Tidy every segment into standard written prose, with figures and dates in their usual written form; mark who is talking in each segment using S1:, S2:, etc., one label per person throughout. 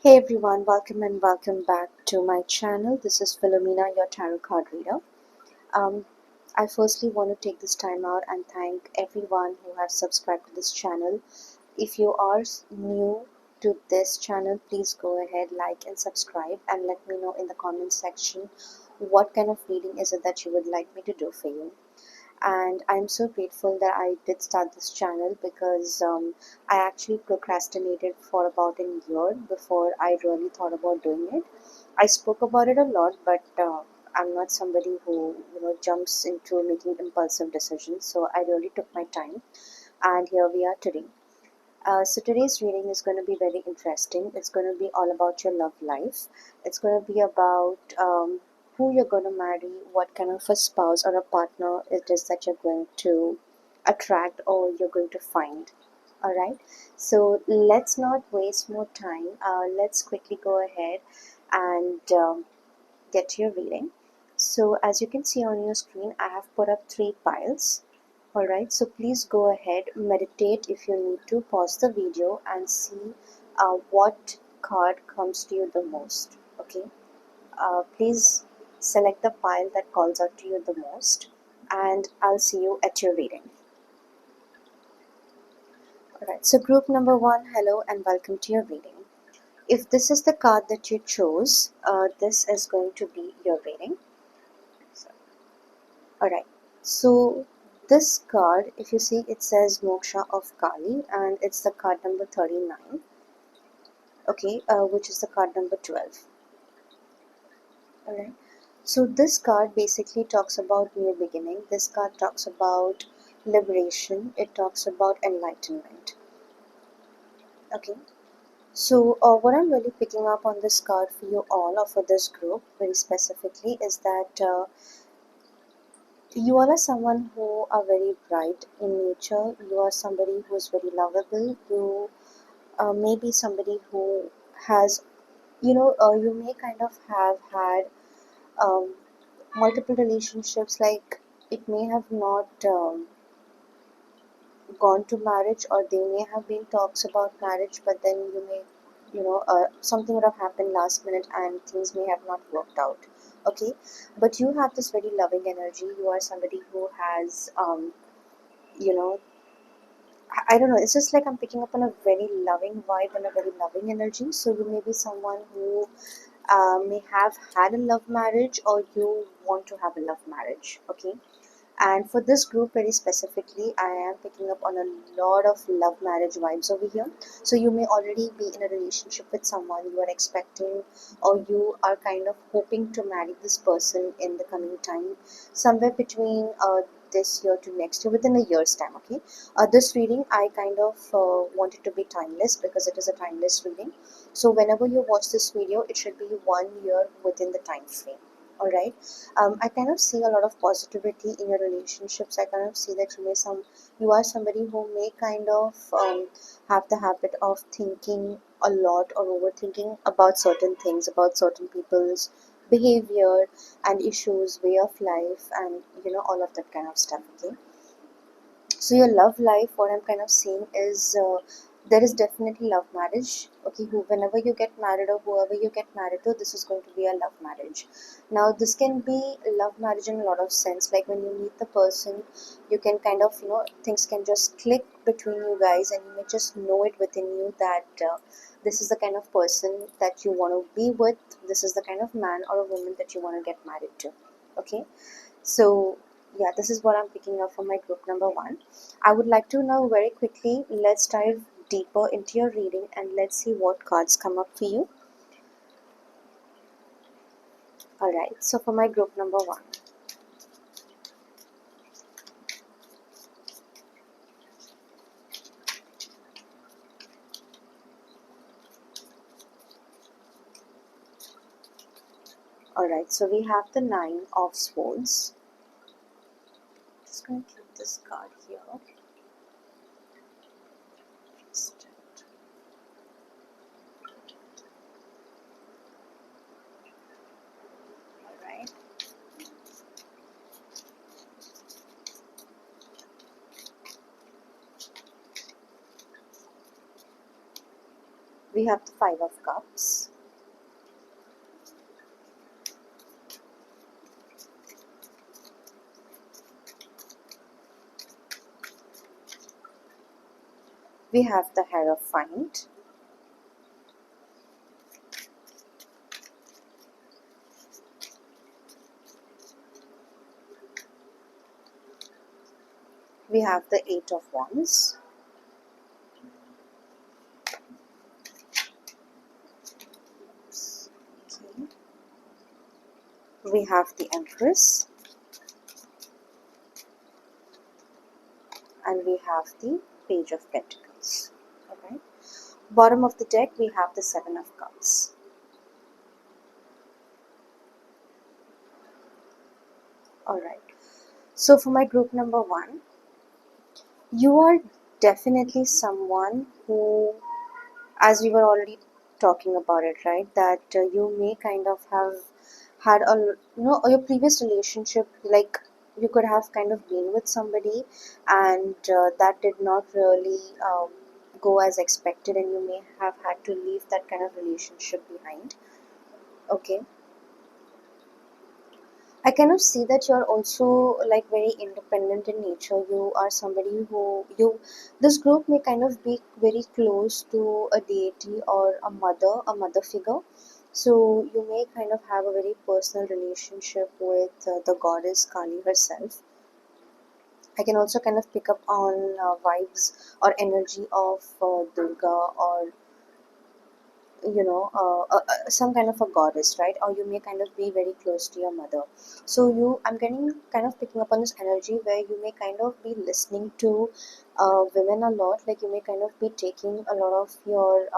S1: Hey everyone, welcome and welcome back to my channel. This is Philomena, your tarot card reader. Um, I firstly want to take this time out and thank everyone who has subscribed to this channel. If you are new to this channel, please go ahead, like and subscribe, and let me know in the comment section what kind of reading is it that you would like me to do for you. And I'm so grateful that I did start this channel because I actually procrastinated for about a year before I really thought about doing it. I spoke about it a lot, but I'm not somebody who jumps into making impulsive decisions. So I really took my time, and here we are today. So today's reading is going to be very interesting. It's going to be all about your love life. It's going to be about who you're going to marry, what kind of a spouse or a partner it is that you're going to attract or you're going to find. All right. So let's not waste more time. Let's quickly go ahead and get to your reading. So as you can see on your screen, I have put up 3 piles. Alright, so please go ahead, meditate if you need to, pause the video and see what card comes to you the most. Okay, please select the pile that calls out to you the most, and I'll see you at your reading. Alright, so group number 1, hello and welcome to your reading. If this is the card that you chose, this is going to be your reading. Alright, so this card, if you see, it says Moksha of Kali and it's the card number 39, okay, which is the card number 12. Alright, so this card basically talks about new beginning. This card talks about liberation. It talks about enlightenment. Okay, so what I'm really picking up on this card for you all, or for this group very specifically, is that you all are someone who are very bright in nature. You are somebody who is very lovable. You may be somebody who has, you may kind of have had um, multiple relationships. Like it may have not gone to marriage, or they may have been talks about marriage, but then you may, something would have happened last minute and things may have not worked out. Okay, but you have this very loving energy. You are somebody who has you know I don't know, it's just like I'm picking up on a very loving vibe and a very loving energy. So you may be someone who may have had a love marriage, or you want to have a love marriage. Okay, and for this group very specifically, I am picking up on a lot of love marriage vibes over here. So you may already be in a relationship with someone you are expecting, or you are kind of hoping to marry this person in the coming time, somewhere between this year to next year, within a year's time. Okay, this reading I kind of want it to be timeless because it is a timeless reading. So whenever you watch this video, it should be 1 year within the time frame. All right, I kind of see a lot of positivity in your relationships. I kind of see that you are somebody who may kind of have the habit of thinking a lot or overthinking about certain things, about certain people's behavior and issues, way of life, and all of that kind of stuff. Okay, so your love life, what I'm kind of seeing is there is definitely love marriage. Okay, whenever you get married or whoever you get married to, this is going to be a love marriage. Now this can be love marriage in a lot of sense. Like when you meet the person, you can kind of things can just click between you guys, and you may just know it within you that this is the kind of person that you want to be with. This is the kind of man or a woman that you want to get married to. Okay, so yeah, this is what I'm picking up from my group number 1. I would like to now very quickly, let's dive deeper into your reading and let's see what cards come up for you. Alright, so for my group number 1. Alright, so we have the 9 of Swords. Just going to keep this card here. Alright. We have the Five of Cups. We have the Hierophant. We have the Eight of Wands. Okay. We have the Empress. And we have the Page of Pentacles. Alright. Bottom of the deck, we have the Seven of Cups. Alright. So for my group number one, you are definitely someone who, as we were already talking about it, right, that you may kind of have had your previous relationship, like you could have kind of been with somebody and that did not really go as expected, and you may have had to leave that kind of relationship behind. Okay. I kind of see that you're also like very independent in nature. You are somebody who this group may kind of be very close to a deity or a mother figure. So you may kind of have a very personal relationship with the goddess Kali herself. I can also kind of pick up on vibes or energy of Durga, or some kind of a goddess, right? Or you may kind of be very close to your mother. So I'm getting kind of picking up on this energy where you may kind of be listening to women a lot. Like you may kind of be taking a lot of your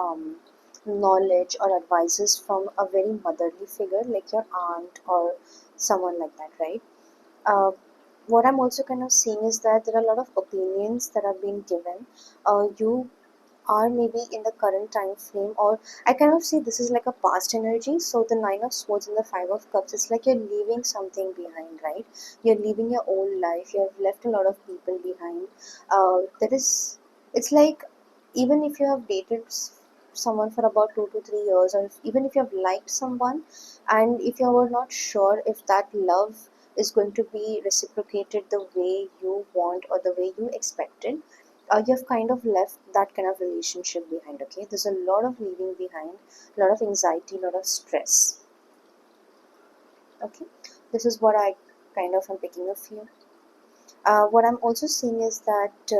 S1: knowledge or advices from a very motherly figure, like your aunt or someone like that, right? uh, what I'm also kind of seeing is that there are a lot of opinions that are being given. You are maybe in the current time frame, or I kind of see this is like a past energy. So the Nine of Swords and the Five of Cups, it's like you're leaving something behind, right? You're leaving your old life, you have left a lot of people behind. There is It's like, even if you have dated someone for about 2 to 3 years, or even if you have liked someone, and if you were not sure if that love is going to be reciprocated the way you want or the way you expected, you've kind of left that kind of relationship behind. Okay, there's a lot of leaving behind, a lot of anxiety, a lot of stress. Okay, this is what I kind of am picking up here. What I'm also seeing is that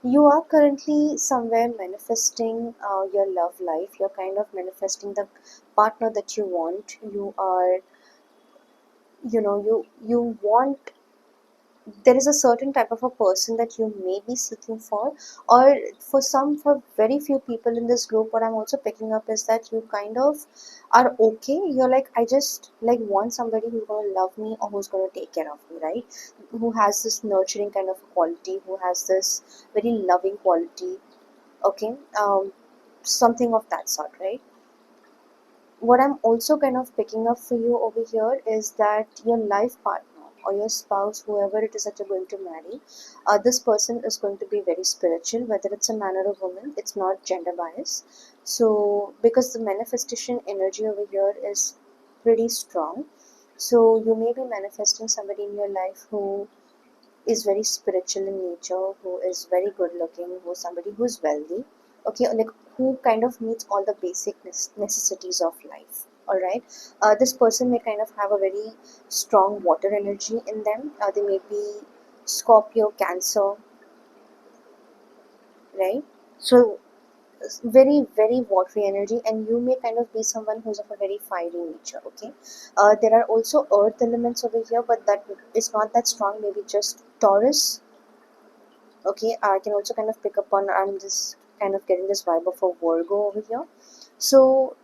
S1: you are currently somewhere manifesting your love life. You're kind of manifesting the partner that you want. You are, you want, there is a certain type of a person that you may be seeking for, or for very few people in this group, what I'm also picking up is that you kind of are okay. You're like, I just like want somebody who's going to love me or who's going to take care of me, right? Who has this nurturing kind of quality, who has this very loving quality. Okay. Something of that sort, right? What I'm also kind of picking up for you over here is that your life partner or your spouse, whoever it is that you're going to marry, this person is going to be very spiritual, whether it's a man or a woman. It's not gender bias. So, because the manifestation energy over here is pretty strong, so you may be manifesting somebody in your life who is very spiritual in nature, who is very good looking, who's somebody who's wealthy, okay, like who kind of meets all the basic necessities of life. All right, this person may kind of have a very strong water energy in them. They may be Scorpio, Cancer, right? So very very watery energy, and you may kind of be someone who's of a very fiery nature. Okay, there are also earth elements over here, but that is not that strong. Maybe just Taurus. Okay, I can also kind of pick up on, I'm just kind of getting this vibe of a Virgo over here. So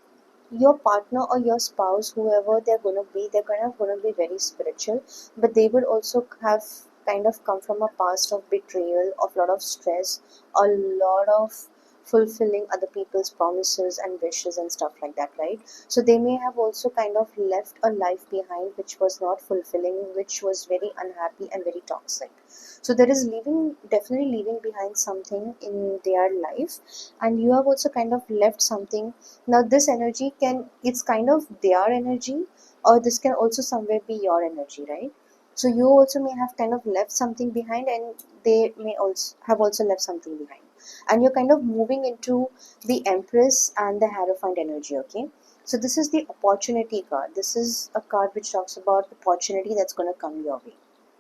S1: your partner or your spouse, whoever they're kind of gonna be very spiritual, but they would also have kind of come from a past of betrayal, of lot of stress, a lot of fulfilling other people's promises and wishes and stuff like that, right? So they may have also kind of left a life behind which was not fulfilling, which was very unhappy and very toxic. So there is leaving, definitely leaving behind something in their life, and you have also kind of left something. Now this energy can, it's kind of their energy, or this can also somewhere be your energy, right? So you also may have kind of left something behind, and they may also have also left something behind, and you're kind of moving into the Empress and the Hierophant energy. Okay, so this is the opportunity card. This is a card which talks about opportunity that's going to come your way,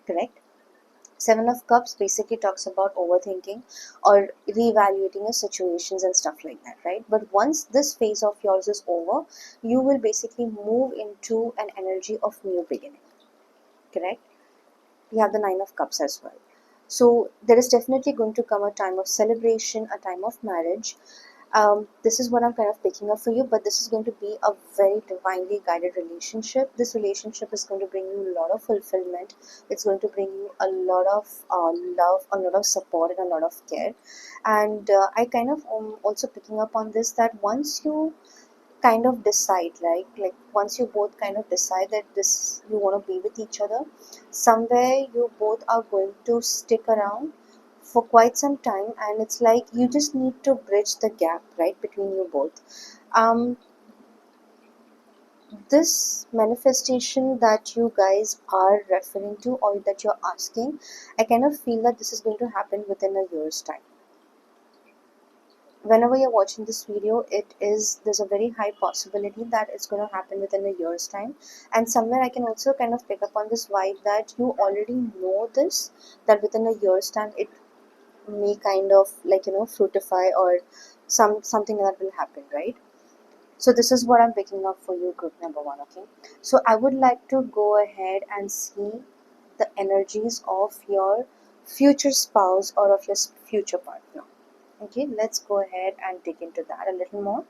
S1: correct? Seven of Cups basically talks about overthinking or reevaluating your situations and stuff like that, right? But once this phase of yours is over, you will basically move into an energy of new beginning, correct? We have the Nine of Cups as well. So there is definitely going to come a time of celebration, a time of marriage. This is what I'm kind of picking up for you, but this is going to be a very divinely guided relationship. This relationship is going to bring you a lot of fulfillment. It's going to bring you a lot of love, a lot of support, and a lot of care. And I kind of also picking up on this, that once you kind of decide, right, like once you both kind of decide that this you want to be with each other, somewhere you both are going to stick around for quite some time, and it's like you just need to bridge the gap, right, between you both. This manifestation that you guys are referring to or that you're asking, I kind of feel that this is going to happen within a year's time. Whenever you're watching this video, it is, there's a very high possibility that it's going to happen within a year's time. And somewhere I can also kind of pick up on this vibe that you already know this, that within a year's time it may kind of like, fruitify, or something that will happen, right? So this is what I'm picking up for you, group number one. Okay, so I would like to go ahead and see the energies of your future spouse or of your future partner. Okay, let's go ahead and dig into that a little more.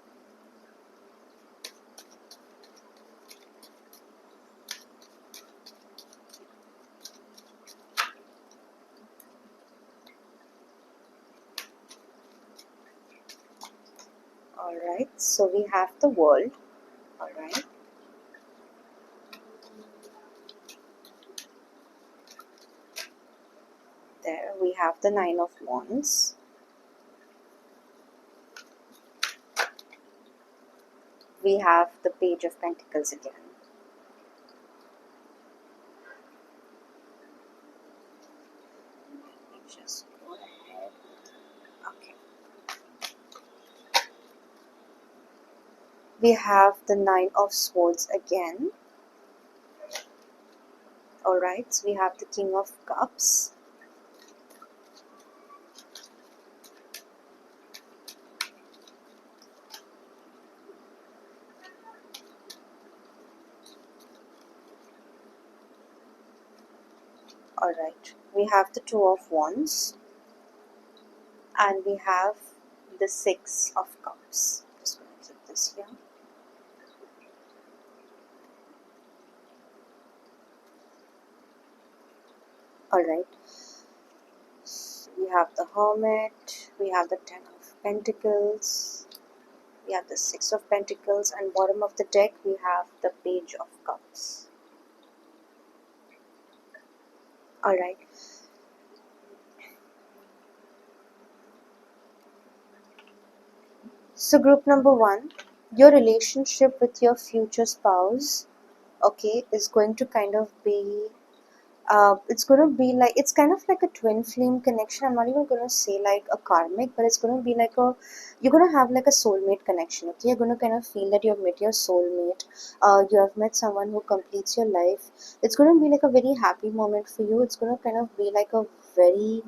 S1: All right, so we have the World. All right, there we have the Nine of Wands. We have the Page of Pentacles again. Let me just go ahead. Okay. We have the Nine of Swords again. All right, so we have the King of Cups. All right, we have the Two of Wands, and we have the Six of Cups. Just going to keep this here. All right, so we have the Hermit, we have the Ten of Pentacles, we have the Six of Pentacles, and bottom of the deck we have the Page of Cups. All right, so group number one, your relationship with your future spouse, okay, is going to kind of be it's going to be like, it's kind of like a twin flame connection. I'm not even going to say like a karmic, but it's going to be like a, you're going to have like a soulmate connection. Okay, you're going to kind of feel that you've met your soulmate. You have met someone who completes your life. It's going to be like a very happy moment for you. It's going to kind of be like a very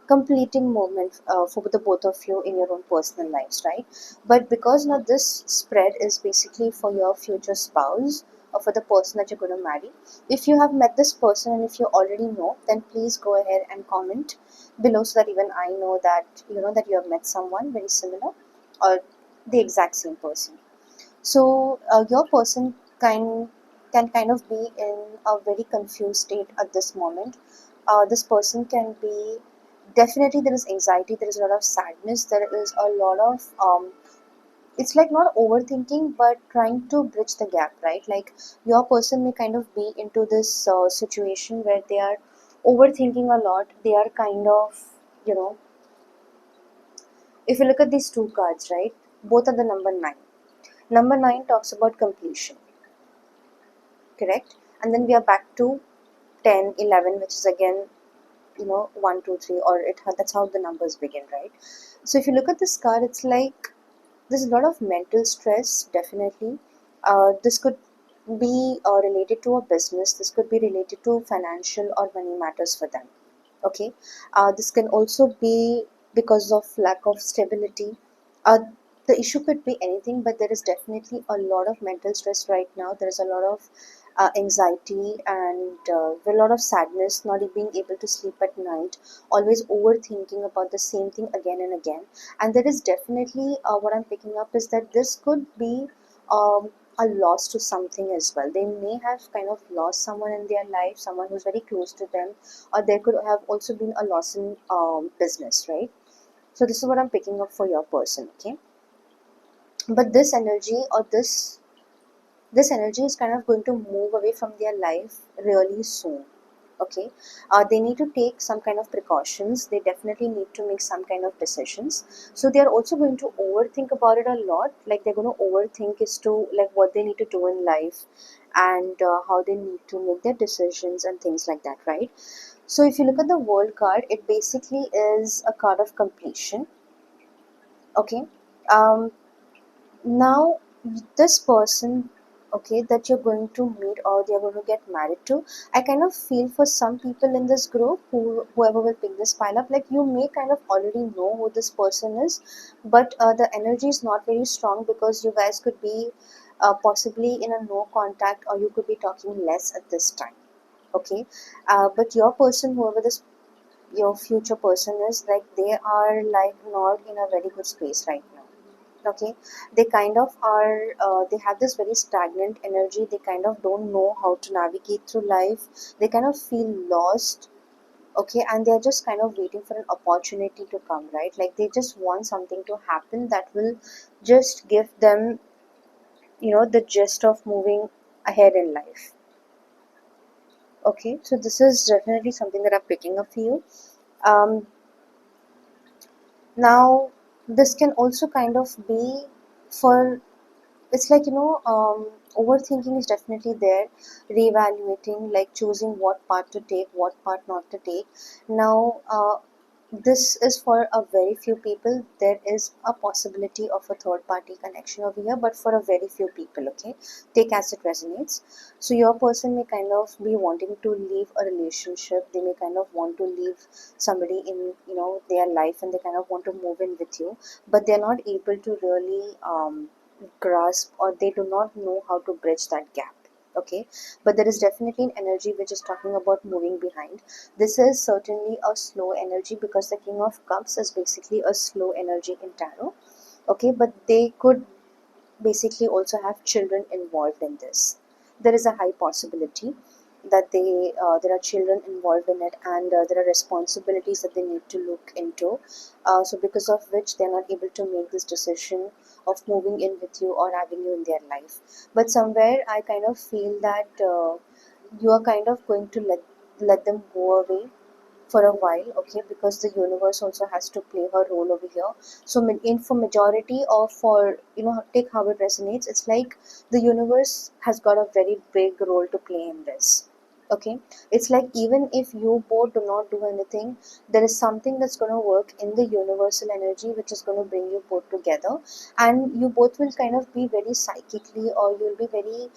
S1: completing moment for the both of you in your own personal lives, right? But because now this spread is basically for your future spouse or for the person that you're going to marry. If you have met this person and if you already know, then please go ahead and comment below so that even I know that that you have met someone very similar or the exact same person. So your person can kind of be in a very confused state at this moment. This person can be definitely there is anxiety, there is a lot of sadness, there is a lot of it's like not overthinking but trying to bridge the gap, right? Like your person may kind of be into this situation where they are overthinking a lot. They are kind of, you know, if you look at these two cards, right, both are the number 9. Number 9 talks about completion, correct? And then we are back to 10, 11, which is again, you know, 1, 2, 3, or that's how the numbers begin, right? So if you look at this card, it's like there's a lot of mental stress, definitely. This could be related to a business, this could be related to financial or money matters for them. Okay, this can also be because of lack of stability. uh, the issue could be anything, but there is definitely a lot of mental stress right now. There is a lot of anxiety and a lot of sadness, not being able to sleep at night, always overthinking about the same thing again and again. And there is definitely what I'm picking up is that this could be um, a loss to something as well. They may have kind of lost someone in their life, someone who's very close to them, or there could have also been a loss in business, right? So this is what I'm picking up for your person, okay? But this energy or this energy is kind of going to move away from their life really soon. Okay, they need to take some kind of precautions. They definitely need to make some kind of decisions. So they are also going to overthink about it a lot. Like they're going to overthink as to like what they need to do in life, and how they need to make their decisions and things like that, right? So if you look at the world card, it basically is a card of completion. Okay, um, now this person, okay, that you're going to meet or you're going to get married to, I kind of feel for some people in this group, whoever will pick this pile up, like you may kind of already know who this person is, but the energy is not very strong because you guys could be possibly in a no contact, or you could be talking less at this time. Okay, but your person, whoever this your future person is, like they are like not in a very good space right now. Okay, they kind of are they have this very stagnant energy. They kind of don't know how to navigate through life. They kind of feel lost. Okay, and they're just kind of waiting for an opportunity to come, right? Like they just want something to happen that will just give them, you know, the gist of moving ahead in life. Okay, so this is definitely something that I'm picking up for you. um, Now this can also kind of be for, it's like, you know, overthinking is definitely there, reevaluating, like choosing what part to take, what part not to take. Now this is for a very few people. There is a possibility of a third party connection over here, but for a very few people. Okay, take as it resonates. So your person may kind of be wanting to leave a relationship. They may kind of want to leave somebody in, you know, their life, and they kind of want to move in with you, but they're not able to really grasp, or they do not know how to bridge that gap. Okay, but there is definitely an energy which is talking about moving behind. This is certainly a slow energy because the King of Cups is basically a slow energy in tarot. Okay, but they could basically also have children involved in this. There is a high possibility that there are children involved in it, and there are responsibilities that they need to look into. So because of which they're not able to make this decision of moving in with you or having you in their life. But somewhere I kind of feel that you are kind of going to let them go away for a while. Okay, because the universe also has to play her role over here. So in for majority, or for, you know, take how it resonates, it's like the universe has got a very big role to play in this. Okay, it's like even if you both do not do anything, there is something that's going to work in the universal energy which is going to bring you both together, and you both will kind of be very psychically, or you'll be very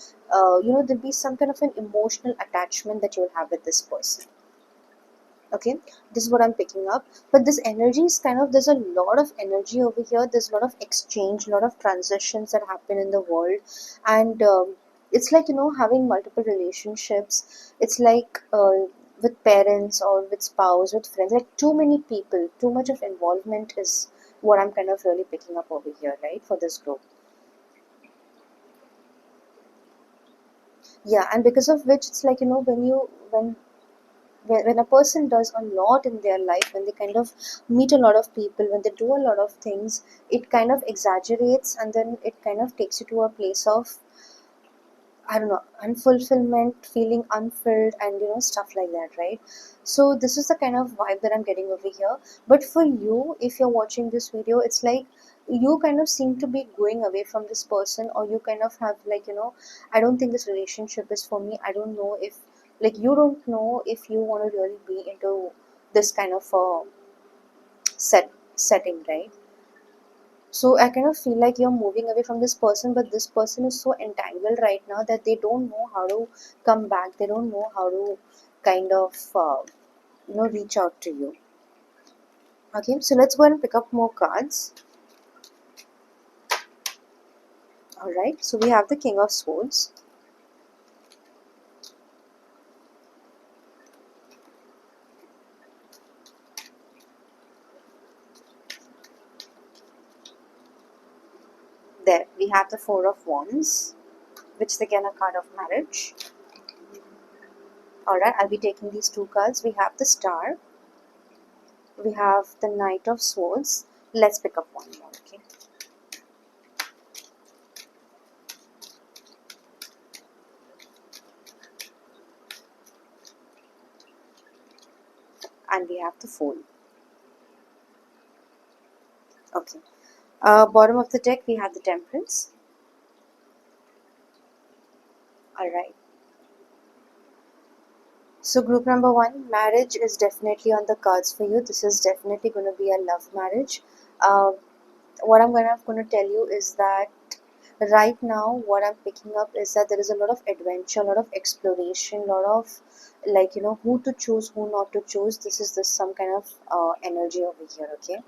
S1: you know, there'll be some kind of an emotional attachment that you'll have with this person. Okay, this is what I'm picking up. But this energy is kind of, there's a lot of energy over here, there's a lot of exchange, a lot of transitions that happen in the world. And it's like, you know, having multiple relationships. It's like with parents or with spouse, with friends, like too many people, too much of involvement is what I'm kind of really picking up over here, right, for this group. Yeah, and because of which, it's like, you know, when when a person does a lot in their life, when they kind of meet a lot of people, when they do a lot of things, it kind of exaggerates, and then it kind of takes you to a place of, I don't know, unfulfillment, feeling unfilled, and stuff like that, right? So this is the kind of vibe that I'm getting over here. But for you, if you're watching this video, it's like you kind of seem to be going away from this person, or you kind of have like, I don't think this relationship is for me. I don't know if, like, you don't know if you want to really be into this kind of setting, right? So I kind of feel like you're moving away from this person, but this person is so entangled right now that they don't know how to come back. They don't know how to kind of reach out to you. Okay, so let's go and pick up more cards. All right, so we have the King of Swords. There we have the Four of Wands, which is again a card of marriage. All right, I'll be taking these two cards. We have the Star. We have the Knight of Swords. Let's pick up one more. Okay. And we have the Fool. Okay. Bottom of the deck, we have the Temperance. All right. So group number one, marriage is definitely on the cards for you. This is definitely going to be a love marriage. Uh, what I'm going to tell you is that right now, what I'm picking up is that there is a lot of adventure, a lot of exploration, a lot of, like, who to choose, who not to choose. This is this some kind of energy over here. Okay.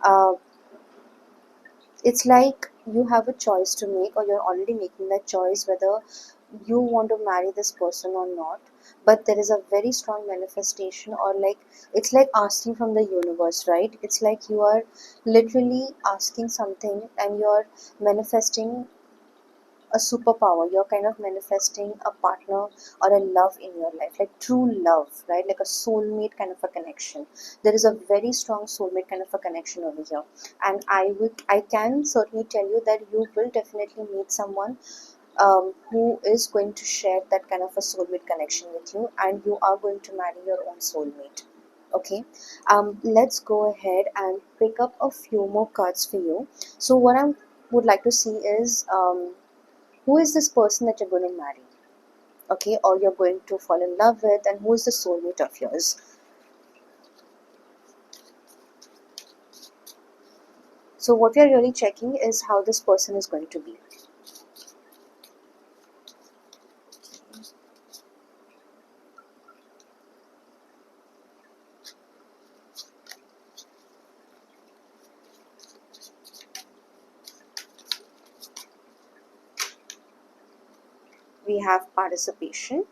S1: Uh, it's like you have a choice to make, or you're already making that choice whether you want to marry this person or not. But there is a very strong manifestation, or like, it's like asking from the universe, right? It's like you are literally asking something, and you're manifesting a superpower. You're kind of manifesting a partner or a love in your life, like true love, right? Like a soulmate kind of a connection. There is a very strong soulmate kind of a connection over here, and I can certainly tell you that you will definitely meet someone who is going to share that kind of a soulmate connection with you, and you are going to marry your own soulmate. Okay. Let's go ahead and pick up a few more cards for you. So what I would like to see is, who is this person that you're going to marry, okay, or you're going to fall in love with, and who is the soulmate of yours. So what we are really checking is how this person is going to be. We have participation.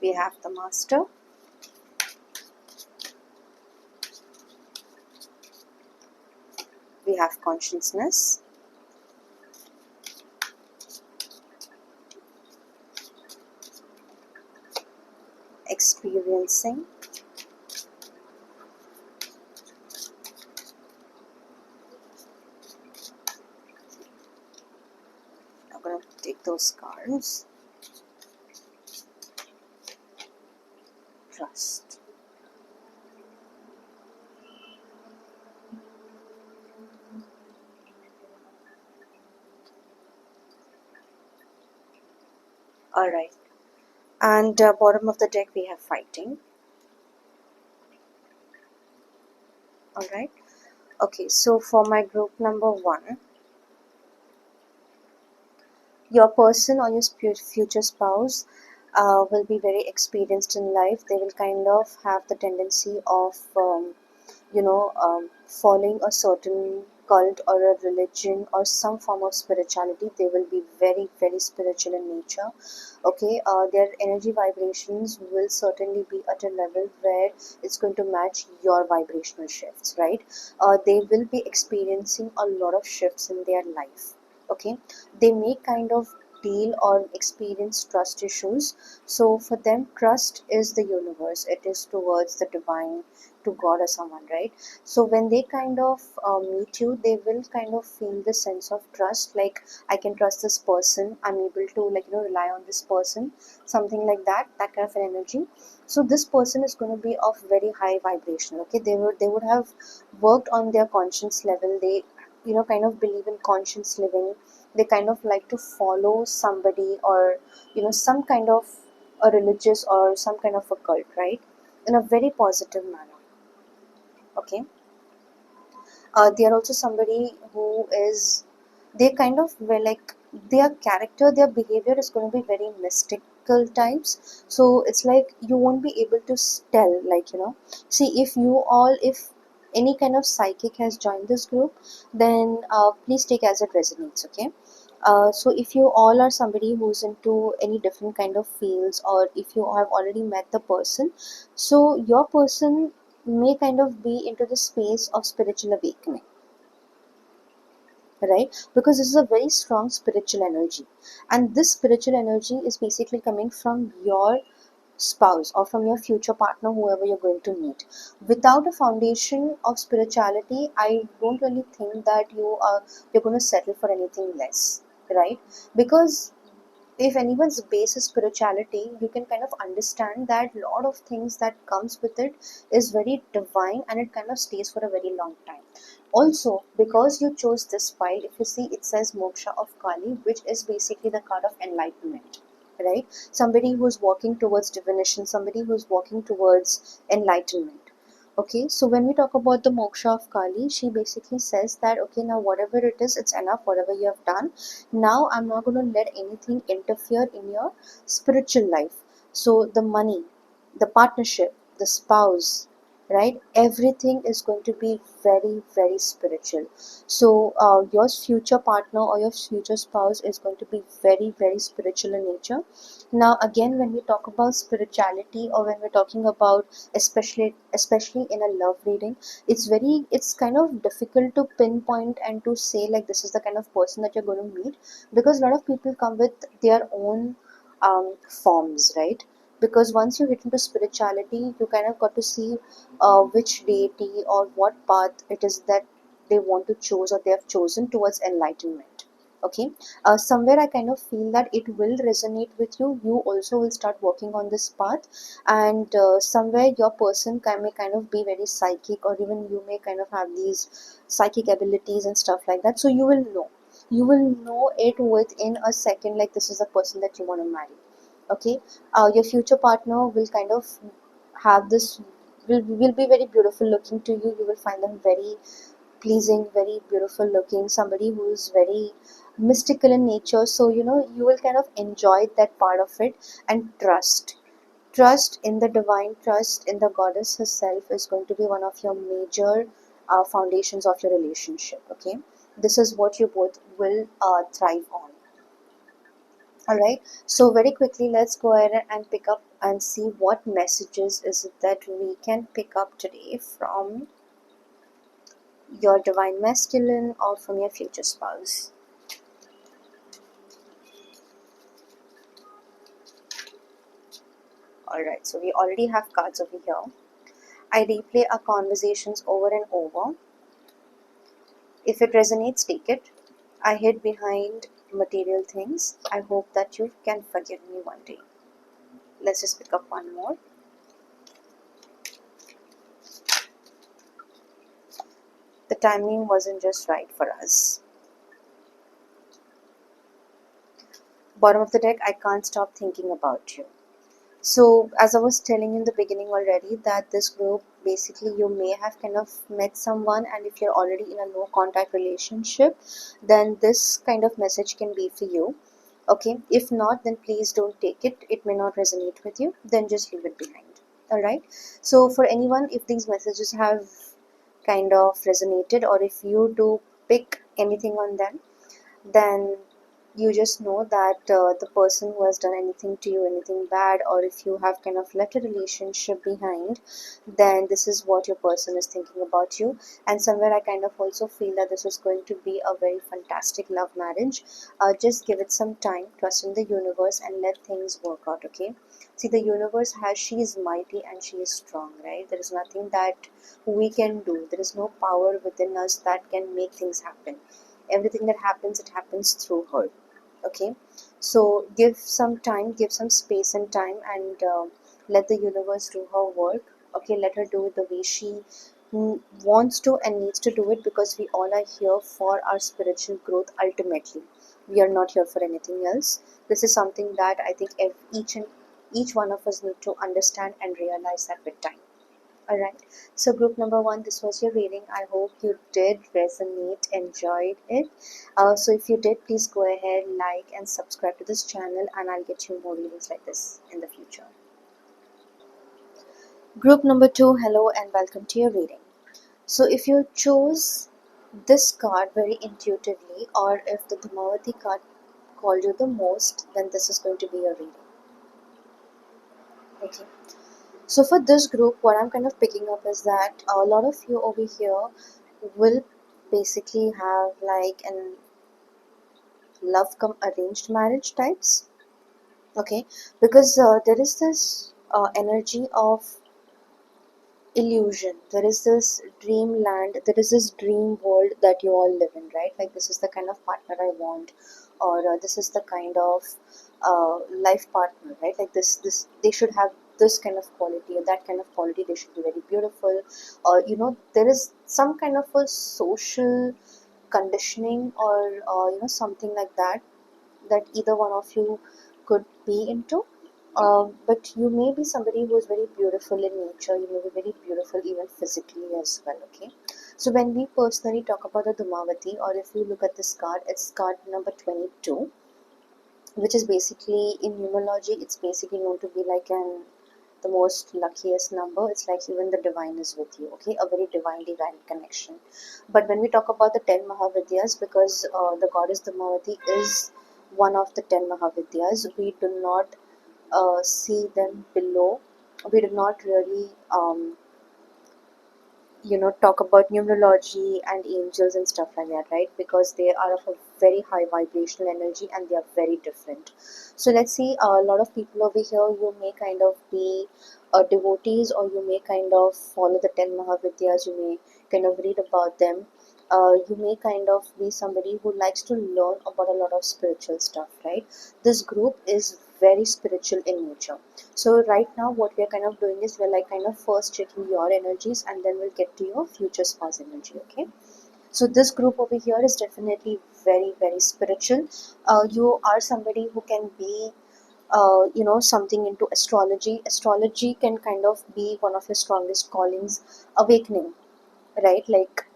S1: We have the master. We have consciousness. Experiencing. I'm going to take those cards. Trust. All right. And bottom of the deck, we have fighting. All right. Okay, so for my group number one, your person or your future spouse will be very experienced in life. They will kind of have the tendency of, following a certain cult or a religion or some form of spirituality, they will be very, very spiritual in nature. Okay, their energy vibrations will certainly be at a level where it's going to match your vibrational shifts, right? They will be experiencing a lot of shifts in their life. Okay, they may kind of deal or experience trust issues. So for them, trust is the universe, it is towards the divine, to God or someone, right? So when they kind of meet you, they will kind of feel the sense of trust, like I can trust this person, I'm able to, like, rely on this person, something like that, that kind of an energy. So this person is going to be of very high vibration. Okay, they would have worked on their conscience level. They, kind of believe in conscious living. They kind of like to follow somebody, or some kind of a religious or some kind of a cult, right, in a very positive manner. Okay, they are also somebody who is, they kind of well, like, their character, their behavior is going to be very mystical types. So it's like you won't be able to tell, like, see, if you all, if any kind of psychic has joined this group, then please take as it resonates. Okay, so if you all are somebody who's into any different kind of fields, or if you have already met the person, so your person may kind of be into the space of spiritual awakening, right? Because this is a very strong spiritual energy, and this spiritual energy is basically coming from your spouse or from your future partner, whoever you're going to meet. Without a foundation of spirituality, I don't really think that you're going to settle for anything less, right? Because if anyone's base is spirituality, you can kind of understand that a lot of things that comes with it is very divine, and it kind of stays for a very long time. Also, because you chose this file, if you see, it says Moksha of Kali, which is basically the card of enlightenment, right? Somebody who's walking towards divination, somebody who's walking towards enlightenment. Okay, so when we talk about the Moksha of Kali, she basically says that, okay, now whatever it is, it's enough, whatever you have done. Now I'm not going to let anything interfere in your spiritual life. So the money, the partnership, the spouse, right? Everything is going to be very, very spiritual. So your future partner or your future spouse is going to be very, very spiritual in nature. Now, again, when we talk about spirituality, or when we're talking about, especially in a love reading, it's kind of difficult to pinpoint and to say, like, this is the kind of person that you're going to meet, because a lot of people come with their own forms, right? Because once you hit into spirituality, you kind of got to see which deity or what path it is that they want to choose, or they have chosen towards enlightenment. Okay, somewhere I kind of feel that it will resonate with you. You also will start working on this path, and somewhere your person may kind of be very psychic, or even you may kind of have these psychic abilities and stuff like that. So you will know it within a second, like, this is the person that you want to marry. Okay, your future partner will kind of have this, will be very beautiful looking to you. You will find them very pleasing, very beautiful looking, somebody who is very mystical in nature. So you will kind of enjoy that part of it. And trust in the divine, trust in the goddess herself is going to be one of your major foundations of your relationship. Okay, this is what you both will thrive on. All right, so very quickly, let's go ahead and pick up and see what messages is it that we can pick up today from your divine masculine or from your future spouse. Alright, so we already have cards over here. I replay our conversations over and over. If it resonates, take it. I hid behind material things. I hope that you can forgive me one day. Let's just pick up one more. The timing wasn't just right for us. Bottom of the deck, I can't stop thinking about you. So, as I was telling you in the beginning already, that this group, basically, you may have kind of met someone, and if you're already in a no contact relationship, then this kind of message can be for you. Okay, if not, then please don't take it. It may not resonate with you, then just leave it behind. Alright, so for anyone, if these messages have kind of resonated, or if you do pick anything on them, then you just know that the person who has done anything to you, anything bad, or if you have kind of left a relationship behind, then this is what your person is thinking about you. And somewhere I kind of also feel that this is going to be a very fantastic love marriage. Just give it some time, trust in the universe, and let things work out, okay? See, the universe has, she is mighty and she is strong, right? There is nothing that we can do. There is no power within us that can make things happen. Everything that happens, it happens through her, okay? So give some time, give some space and time, and let the universe do her work, okay? Let her do it the way she wants to and needs to do it, because we all are here for our spiritual growth ultimately. We are not here for anything else. This is something that I think each one of us need to understand and realize that with time. Alright, so group number one, this was your reading. I hope you did resonate, enjoyed it. So if you did, please go ahead, like and subscribe to this channel, and I'll get you more readings like this in the future. Group number two, hello and welcome to your reading. So if you chose this card very intuitively, or if the Dhamavati card called you the most, then this is going to be your reading. Okay. So for this group, what I'm kind of picking up is that a lot of you over here will basically have like an love come arranged marriage types. Okay, because there is this energy of illusion. There is this dreamland, there is this dream world that you all live in, right? Like, this is the kind of partner I want, or this is the kind of life partner, right? Like, this they should have this kind of quality or that kind of quality. They should be very beautiful, or there is some kind of a social conditioning, or something like that, that either one of you could be into. But you may be somebody who is very beautiful in nature, you may be very beautiful even physically as well, okay? So when we personally talk about the Dhumavati, or if you look at this card, it's card number 22, which is basically, in numerology, it's basically known to be like the most luckiest number. It's like even the divine is with you, okay? A very divine connection. But when we talk about the 10 Mahavidyas, because the goddess Dhumavati is one of the 10 Mahavidyas, we do not see them below. We do not really talk about numerology and angels and stuff like that, right? Because they are of a very high vibrational energy and they are very different. So let's see, a lot of people over here, you may kind of be devotees, or you may kind of follow the 10 Mahavidyas, you may kind of read about them. You may kind of be somebody who likes to learn about a lot of spiritual stuff, right? This group is very spiritual in nature. So right now what we're kind of doing is we're like kind of first checking your energies, and then we'll get to your future spouse energy, okay? So this group over here is definitely very spiritual. You are somebody who can be something into astrology. Astrology can kind of be one of your strongest callings. Awakening, right? Like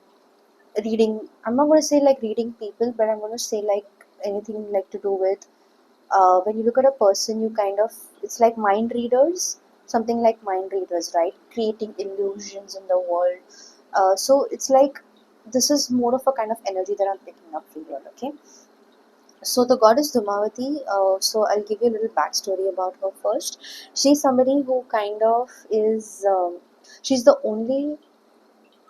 S1: reading, I'm not going to say like reading people, but I'm going to say like anything like to do with when you look at a person, you kind of, it's like mind readers, something like mind readers, right? Creating illusions in the world. So it's like, this is more of a kind of energy that I'm picking up for here, okay? So the goddess Dhumavati, so I'll give you a little backstory about her first. She's somebody who kind of is, she's the only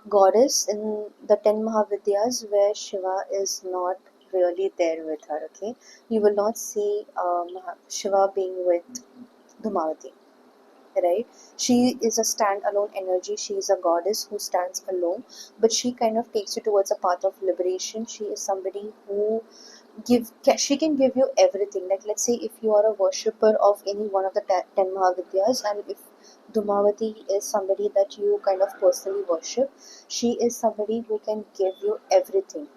S1: goddess in the 10 Mahavidyas where Shiva is not really there with her, okay? You will not see Shiva being with Dhumavati, right? She is a stand-alone energy. She is a goddess who stands alone, but she kind of takes you towards a path of liberation. She is somebody who she can give you everything. Like, let's say if you are a worshipper of any one of the 10 Mahavidyas, and if Dhumavati is somebody that you kind of personally worship, she is somebody who can give you everything.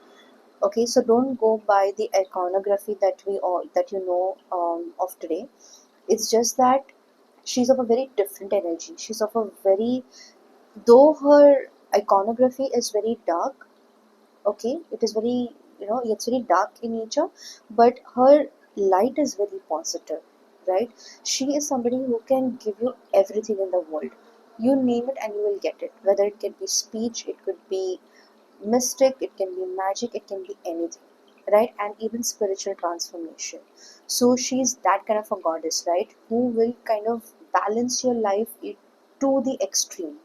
S1: Okay, so don't go by the iconography that we all that you know of today. It's just that she's of a very different energy. She's of a very, though her iconography is very dark, okay, it is very, it's very dark in nature, but her light is very positive, right? She is somebody who can give you everything in the world. You name it and you will get it, whether it can be speech, it could be mystic, it can be magic, it can be anything, right? And even spiritual transformation. So she's that kind of a goddess, right? Who will kind of balance your life to the extreme,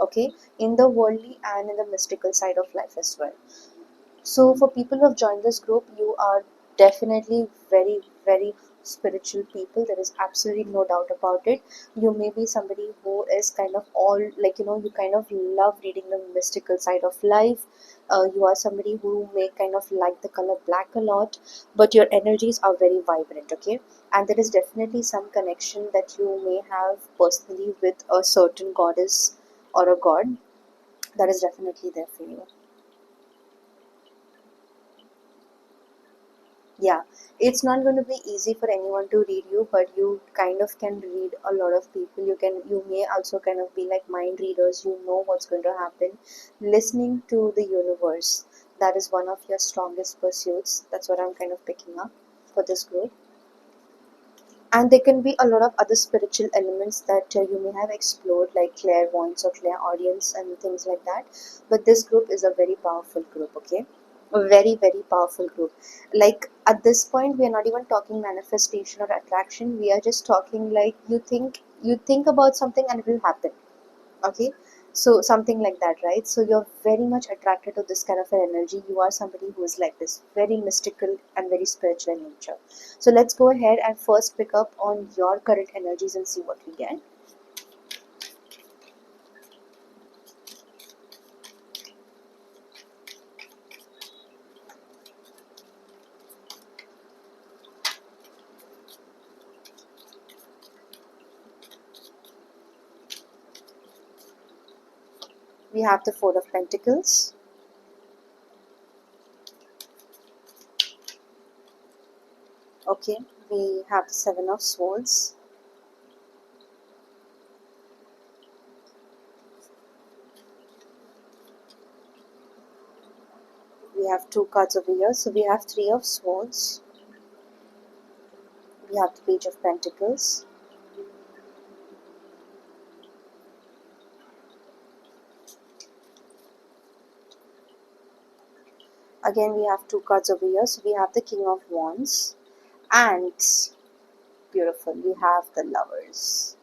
S1: okay, in the worldly and in the mystical side of life as well. So, for people who have joined this group, you are definitely very, very spiritual people. There is absolutely no doubt about it. You may be somebody who is kind of all like, you kind of love reading the mystical side of life. You are somebody who may kind of like the color black a lot, but your energies are very vibrant, okay? And there is definitely some connection that you may have personally with a certain goddess or a god that is definitely there for you. Yeah, it's not going to be easy for anyone to read you, but you kind of can read a lot of people. You may also kind of be like mind readers. You know what's going to happen. Listening to the universe, that is one of your strongest pursuits. That's what I'm kind of picking up for this group. And there can be a lot of other spiritual elements that you may have explored, like clairvoyance or clairaudience and things like that. But this group is a very powerful group, okay? A very, very powerful group. Like at this point, we are not even talking manifestation or attraction. We are just talking like you think about something and it will happen, okay? So something like that, right? So you're very much attracted to this kind of an energy. You are somebody who is like this, very mystical and very spiritual in nature. So let's go ahead and first pick up on your current energies and see what we get. We have the Four of Pentacles. Okay, we have the Seven of Swords. We have two cards over here. So we have Three of Swords. We have the Page of Pentacles. Again, we have two cards over here. So we have the King of Wands. And beautiful, we have the Lovers.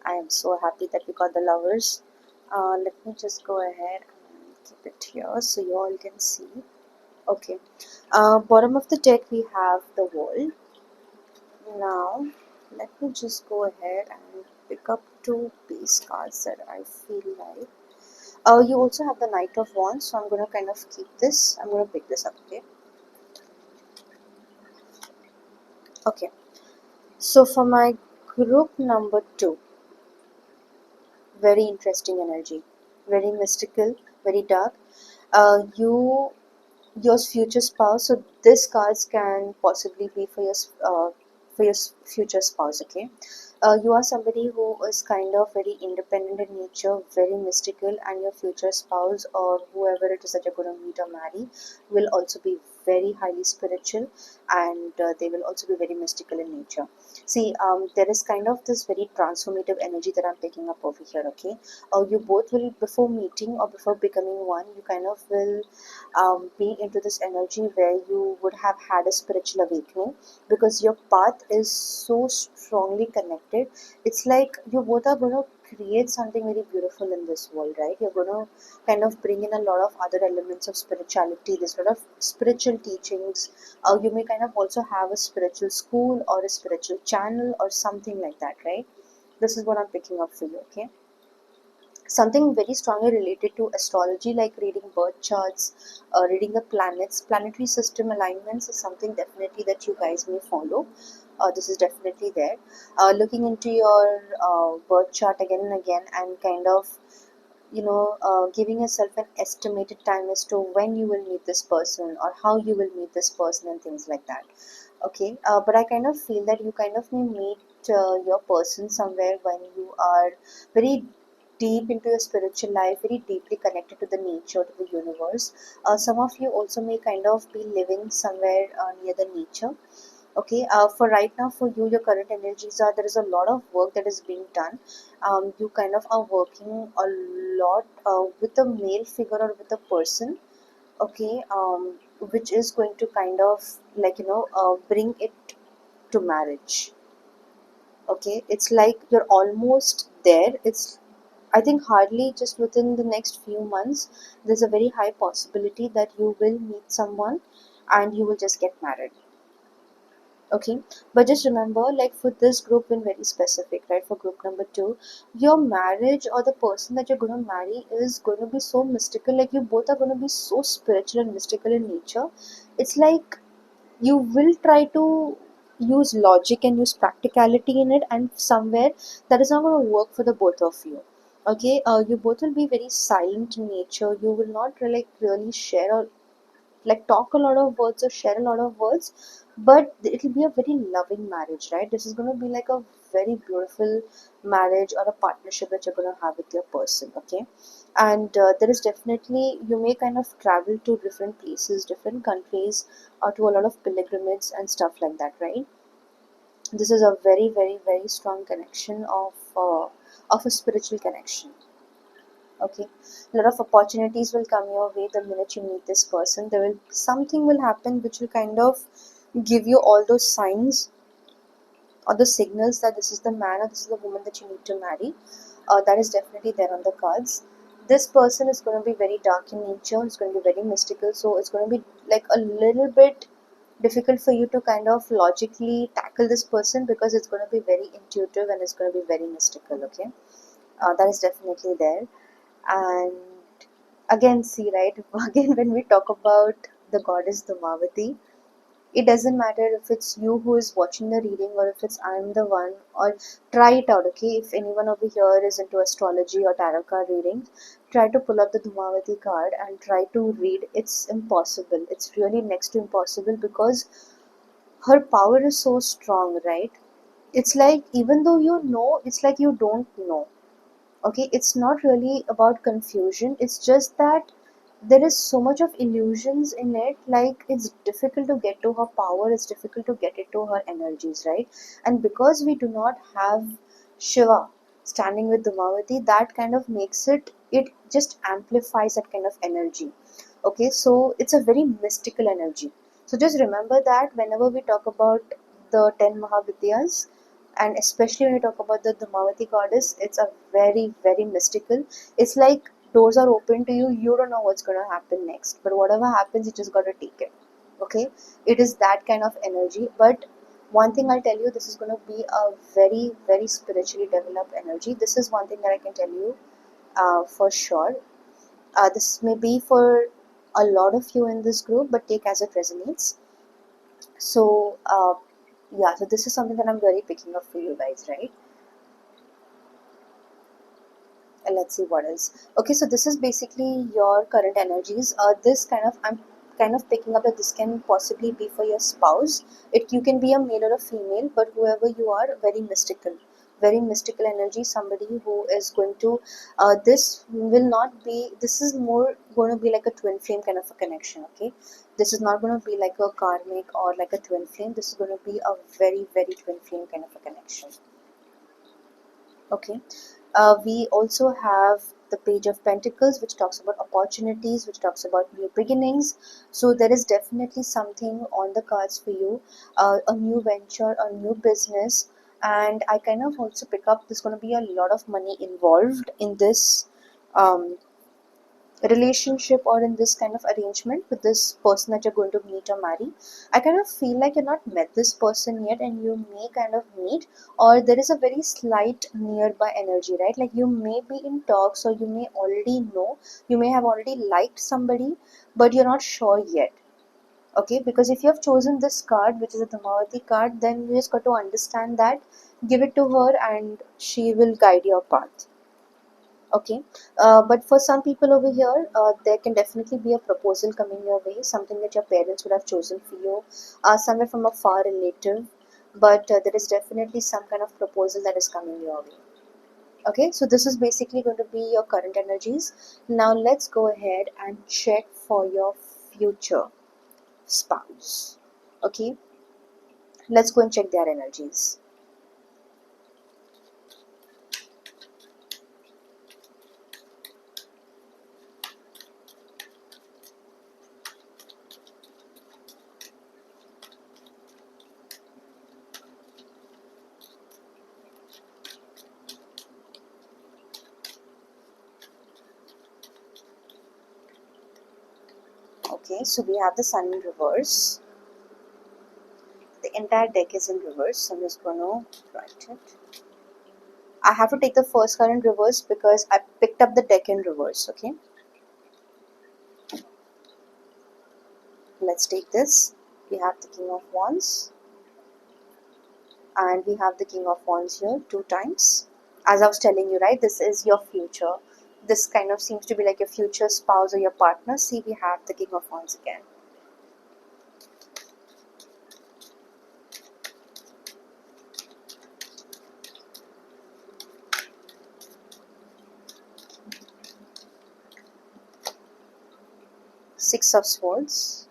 S1: I am so happy that we got the Lovers. Let me just go ahead and keep it here so you all can see. Okay. Bottom of the deck we have the World. Now, let me just go ahead and pick up two base cards that I feel like. You also have the Knight of Wands, so I'm going to kind of keep this. I'm going to pick this up, okay? Okay. So for my group number two, very interesting energy, very mystical, very dark. You your future spouse. So this cards can possibly be for your future spouse. Okay, you are somebody who is kind of very independent in nature, very mystical, and your future spouse or whoever it is that you're going to meet or marry will also be very highly spiritual, and they will also be very mystical in nature. See, there is kind of this very transformative energy that I'm picking up over here. Okay, you both will before meeting or before becoming one, you kind of will be into this energy where you would have had a spiritual awakening because your path is so strongly connected. It's like you both are going to create something very beautiful in this world, right? You're going to kind of bring in a lot of other elements of spirituality. There's a lot of spiritual teachings. You may kind of also have a spiritual school or a spiritual channel or something like that, right? This is what I'm picking up for you, okay? Something very strongly related to astrology, like reading birth charts, reading the planets, planetary system alignments is something definitely that you guys may follow. This is definitely there. Looking into your birth chart again and again and kind of giving yourself an estimated time as to when you will meet this person or how you will meet this person and things like that. Okay, but I kind of feel that you kind of may meet your person somewhere when you are very deep into your spiritual life, very deeply connected to the nature, to the universe. Some of you also may kind of be living somewhere near the nature, Okay, for right now, for you, your current energies are, there is a lot of work that is being done. You kind of are working a lot with a male figure or with a person, okay, which is going to kind of like, bring it to marriage. Okay, it's like you're almost there. It's, I think, hardly just within the next few months, there's a very high possibility that you will meet someone and you will just get married. Okay, but just remember, like for this group in very specific, right? For group number two, your marriage or the person that you're going to marry is going to be so mystical. Like you both are going to be so spiritual and mystical in nature. It's like you will try to use logic and use practicality in it, and somewhere that is not going to work for the both of you. Okay, you both will be very silent in nature. You will not really share or like talk a lot of words or share a lot of words, but it will be a very loving marriage, right? This is going to be like a very beautiful marriage or a partnership that you're going to have with your person. Okay, and there is definitely, you may kind of travel to different places, different countries, or to a lot of pilgrimages and stuff like that, right? This is a very, very, very strong connection of a spiritual connection. Okay, a lot of opportunities will come your way the minute you meet this person. There will, something will happen which will kind of give you all those signs or the signals that this is the man or this is the woman that you need to marry. That is definitely there on the cards. This person is going to be very dark in nature. It's going to be very mystical, so it's going to be like a little bit difficult for you to kind of logically tackle this person, because it's going to be very intuitive and it's going to be very mystical. Okay, that is definitely there. And again, see, right, again, when we talk about the goddess Dhamavati, it doesn't matter if it's you who is watching the reading or if it's I'm the one, or try it out. Okay, if anyone over here is into astrology or tarot card reading, try to pull up the Dhumavati card and try to read. It's impossible, it's really next to impossible, because her power is so strong, right? It's like, even though you know, it's like you don't know. Okay, it's not really about confusion, it's just that there is so much of illusions in it. Like it's difficult to get to her power, it's difficult to get it to her energies, right? And because we do not have Shiva standing with Dhumavati, that kind of makes it just amplifies that kind of energy. Okay, so it's a very mystical energy. So just remember that whenever we talk about the 10 Mahavidyas, and especially when you talk about the Dhumavati goddess, it's a very, very mystical. It's like doors are open to you, you don't know what's gonna happen next. But whatever happens, you just gotta take it. Okay? It is that kind of energy. But one thing I'll tell you, this is gonna be a very, very spiritually developed energy. This is one thing that I can tell you for sure. This may be for a lot of you in this group, but take as it resonates. So, yeah, so this is something that I'm really picking up for you guys, right? And let's see what else. Okay, so this is basically your current energies. This kind of, I'm kind of picking up that this can possibly be for your spouse. It, you can be a male or a female, but whoever you are, very mystical energy. Somebody who is going to, this will not be, this is more going to be like a twin flame kind of a connection. Okay, this is not going to be like a karmic or like a twin flame. This is going to be a very, very twin flame kind of a connection. Okay, we also have the Page of Pentacles, which talks about opportunities, which talks about new beginnings. So there is definitely something on the cards for you, a new venture, a new business. And I kind of also pick up there's going to be a lot of money involved in this um, relationship or in this kind of arrangement with this person that you're going to meet or marry. I kind of feel like you're not met this person yet, and you may kind of meet, or there is a very slight nearby energy, right? Like you may be in talks, or you may already know, you may have already liked somebody, but you're not sure yet. Okay, because if you have chosen this card, which is a Dhamavati card, then you just got to understand that, give it to her, and she will guide your path. Okay, but for some people over here, there can definitely be a proposal coming your way, something that your parents would have chosen for you, somewhere from a far relative, but there is definitely some kind of proposal that is coming your way. Okay, so this is basically going to be your current energies. Now let's go ahead and check for your future spouse. Okay, Let's go and check their energies. Okay, so we have the sun in reverse. The entire deck is in reverse, so I'm just going to write it. I have to take the first card in reverse because I picked up the deck in reverse. Okay, let's take this. We have the King of Wands, and we have the King of Wands here 2 times. As I was telling you, right, this is your future. This kind of seems to be like your future spouse or your partner. See, we have the King of Wands again. Six of Swords,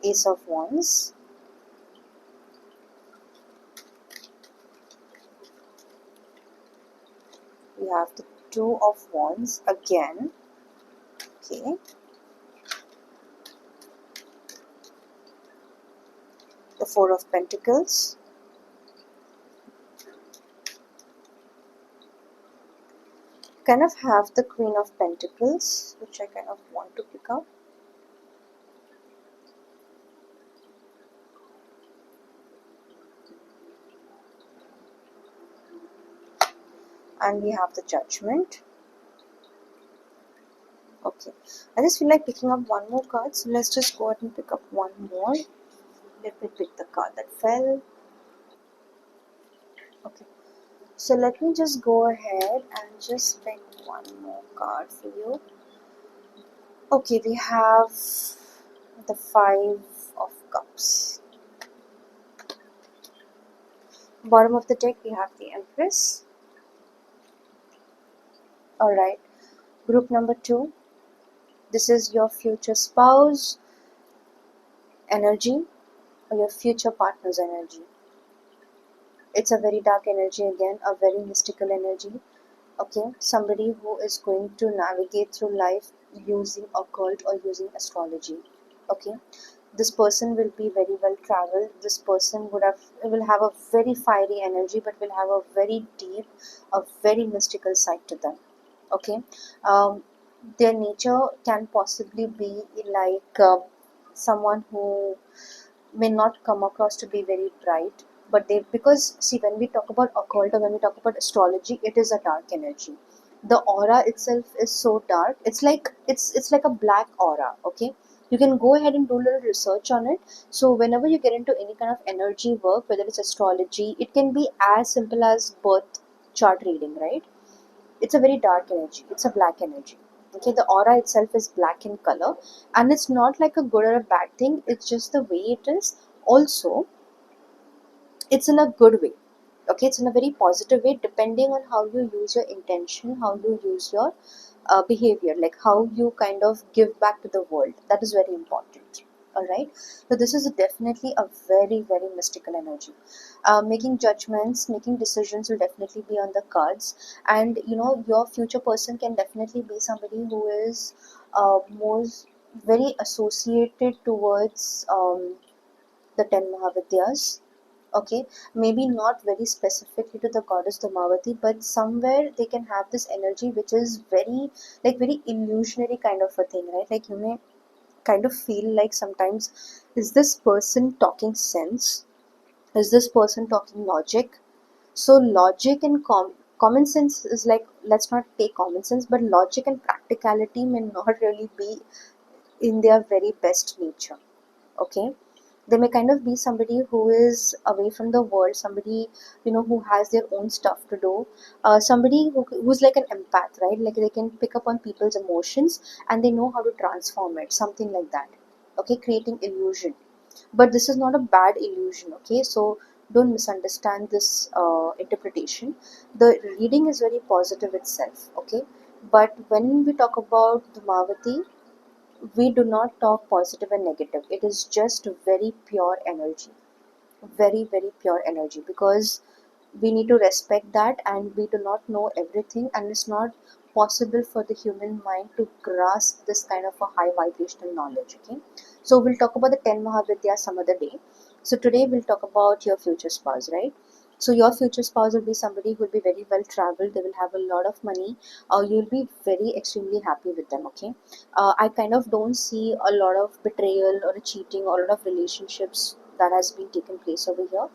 S1: Ace of Wands, we have the Two of Wands again. Okay, the Four of Pentacles, kind of have the Queen of Pentacles, which I kind of want to pick up. And we have the Judgment. Okay, I just feel like picking up one more card, so let's just go ahead and pick up one more. Let me pick the card that fell. Okay, so let me just go ahead and just pick one more card for you. Okay, we have the Five of Cups. Bottom of the deck, we have the Empress. Alright, group number 2. This is your future spouse energy or your future partner's energy. It's a very dark energy again, a very mystical energy. Okay, somebody who is going to navigate through life using occult or using astrology. Okay, this person will be very well traveled. This person will have a very fiery energy, but will have a very deep, a very mystical side to them. Okay, their nature can possibly be like someone who may not come across to be very bright, but they, because see, when we talk about occult or when we talk about astrology, it is a dark energy. The aura itself is so dark, it's like a black aura. Okay, you can go ahead and do a little research on it. So whenever you get into any kind of energy work, whether it's astrology, it can be as simple as birth chart reading, right? It's a very dark energy, it's a black energy. Okay, the aura itself is black in color, and it's not like a good or a bad thing, it's just the way it is. Also, it's in a good way. Okay, it's in a very positive way, depending on how you use your intention, how you use your behavior, like how you kind of give back to the world. That is very important. All right, so this is definitely a very very mystical energy. Making judgments, making decisions will definitely be on the cards. And you know, your future person can definitely be somebody who is more very associated towards the 10 Mahavidyas. Okay, maybe not very specifically to the goddess Dhamavati, but somewhere they can have this energy which is very, like, very illusionary kind of a thing, right? Like, you may kind of feel like sometimes, is this person talking sense, is this person talking logic? So logic and common sense is like, let's not take common sense, but logic and practicality may not really be in their very best nature. Okay, they may kind of be somebody who is away from the world, somebody, you know, who has their own stuff to do, somebody who's like an empath, right? Like they can pick up on people's emotions and they know how to transform it, something like that. Okay, creating illusion. But this is not a bad illusion. Okay, so Don't misunderstand this interpretation. The reading is very positive itself, okay? But when we talk about the Mavati, we do not talk positive and negative. It is just very pure energy, very, very pure energy, because we need to respect that, and we do not know everything, and it's not possible for the human mind to grasp this kind of a high vibrational knowledge, okay? So we'll talk about the 10 Mahavidyas some other day. So today we'll talk about your future spouse, right? So your future spouse will be somebody who will be very well traveled, they will have a lot of money, or you'll be very extremely happy with them, okay? I kind of don't see a lot of betrayal or a cheating or a lot of relationships that has been taken place over here.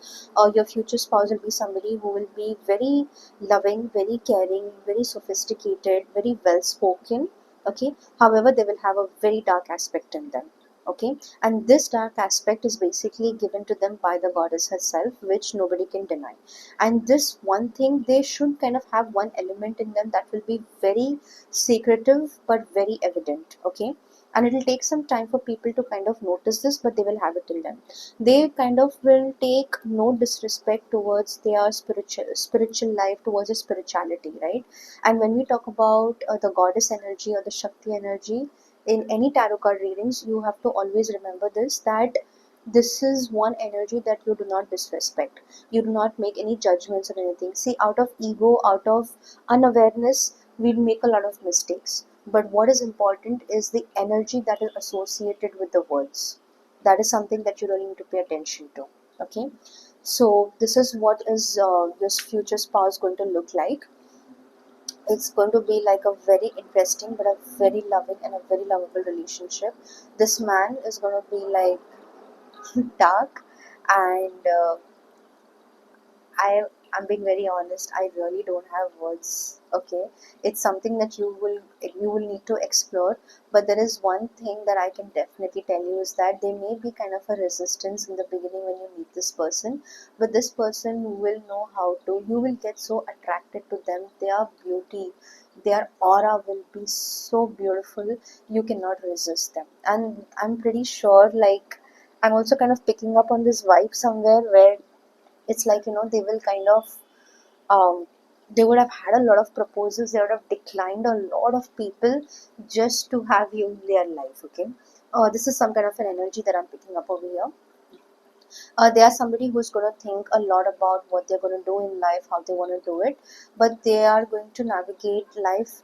S1: Your future spouse will be somebody who will be very loving, very caring, very sophisticated, very well spoken, okay? However, they will have a very dark aspect in them, okay? And this dark aspect is basically given to them by the goddess herself, which nobody can deny. And this one thing, they should kind of have one element in them that will be very secretive but very evident, okay? And it will take some time for people to kind of notice this, but they will have it in them. They kind of will take no disrespect towards their spiritual life, towards their spirituality, right? And when we talk about the goddess energy or the Shakti energy in any tarot card readings, you have to always remember this, that this is one energy that you do not disrespect. You do not make any judgments or anything. See, out of ego, out of unawareness, we make a lot of mistakes. But what is important is the energy that is associated with the words. That is something that you really need to pay attention to, okay? So this is what is this future spouse going to look like. It's going to be like a very interesting but a very loving and a very lovable relationship. This man is going to be like dark, and I I'm being very honest. I really don't have words. Okay, it's something that you will need to explore. But there is one thing that I can definitely tell you is that there may be kind of a resistance in the beginning when you meet this person, but this person will know how to. You will get so attracted to them. Their beauty, their aura will be so beautiful. You cannot resist them, and I'm pretty sure like. I'm also kind of picking up on this vibe somewhere where it's like, they will kind of they would have had a lot of proposals, they would have declined a lot of people just to have you in their life, okay? This is some kind of an energy that I'm picking up over here. They are somebody who's going to think a lot about what they're going to do in life, how they want to do it, but they are going to navigate life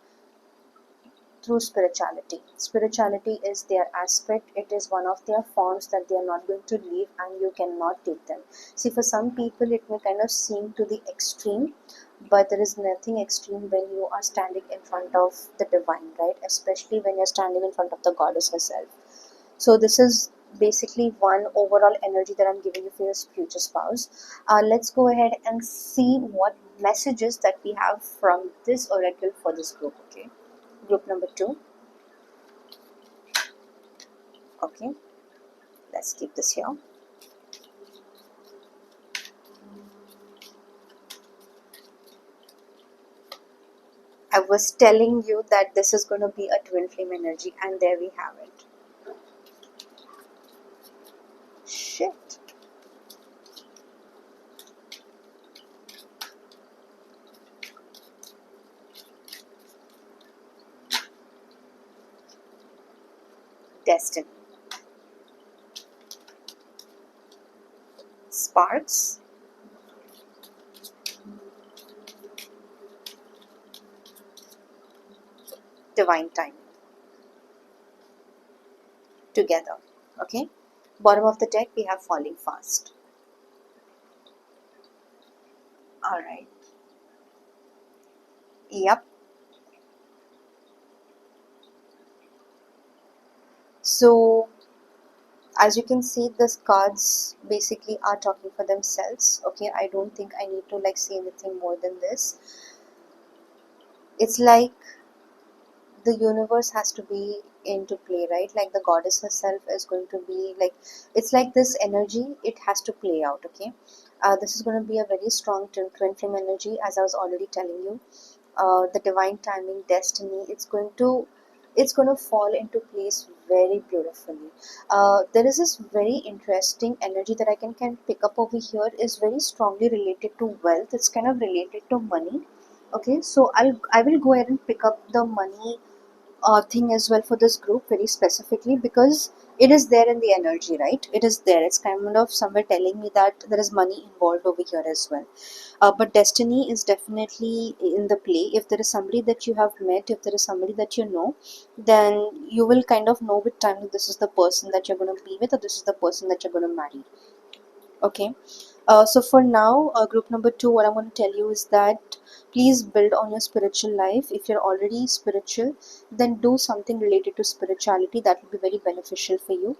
S1: through spirituality. Spirituality is their aspect, it is one of their forms that they are not going to leave, and you cannot take them. See, for some people, it may kind of seem to the extreme, but there is nothing extreme when you are standing in front of the divine, right? Especially when you're standing in front of the goddess herself. So, this is basically one overall energy that I'm giving you for your future spouse. Let's go ahead and see what messages that we have from this oracle for this group, okay? Group number 2. Okay, let's keep this here. I was telling you that this is going to be a twin flame energy, and there we have it. Shit. Destiny. Sparks. Divine timing. Together. Okay. Bottom of the deck, we have falling fast. Alright. Yep. So, as you can see, the cards basically are talking for themselves. Okay, I don't think I need to like say anything more than this. It's like the universe has to be into play, right? Like the goddess herself is going to be like, it's like this energy, it has to play out, okay? This is going to be a very strong twin flame energy, as I was already telling you. The divine timing, destiny, it's going to it's going to fall into place very beautifully. There is this very interesting energy that I can pick up over here, is very strongly related to wealth. It's kind of related to money. Okay, so I will go ahead and pick up the money thing as well for this group very specifically, because it is there in the energy, right? It is there. It's kind of somewhere telling me that there is money involved over here as well. But destiny is definitely in the play. If there is somebody that you have met, if there is somebody that you know, then you will kind of know with time that this is the person that you're going to be with, or this is the person that you're going to marry. Okay. So for now, group number two, what I'm going to tell you is that please build on your spiritual life. If you're already spiritual, then do something related to spirituality. That will be very beneficial for you.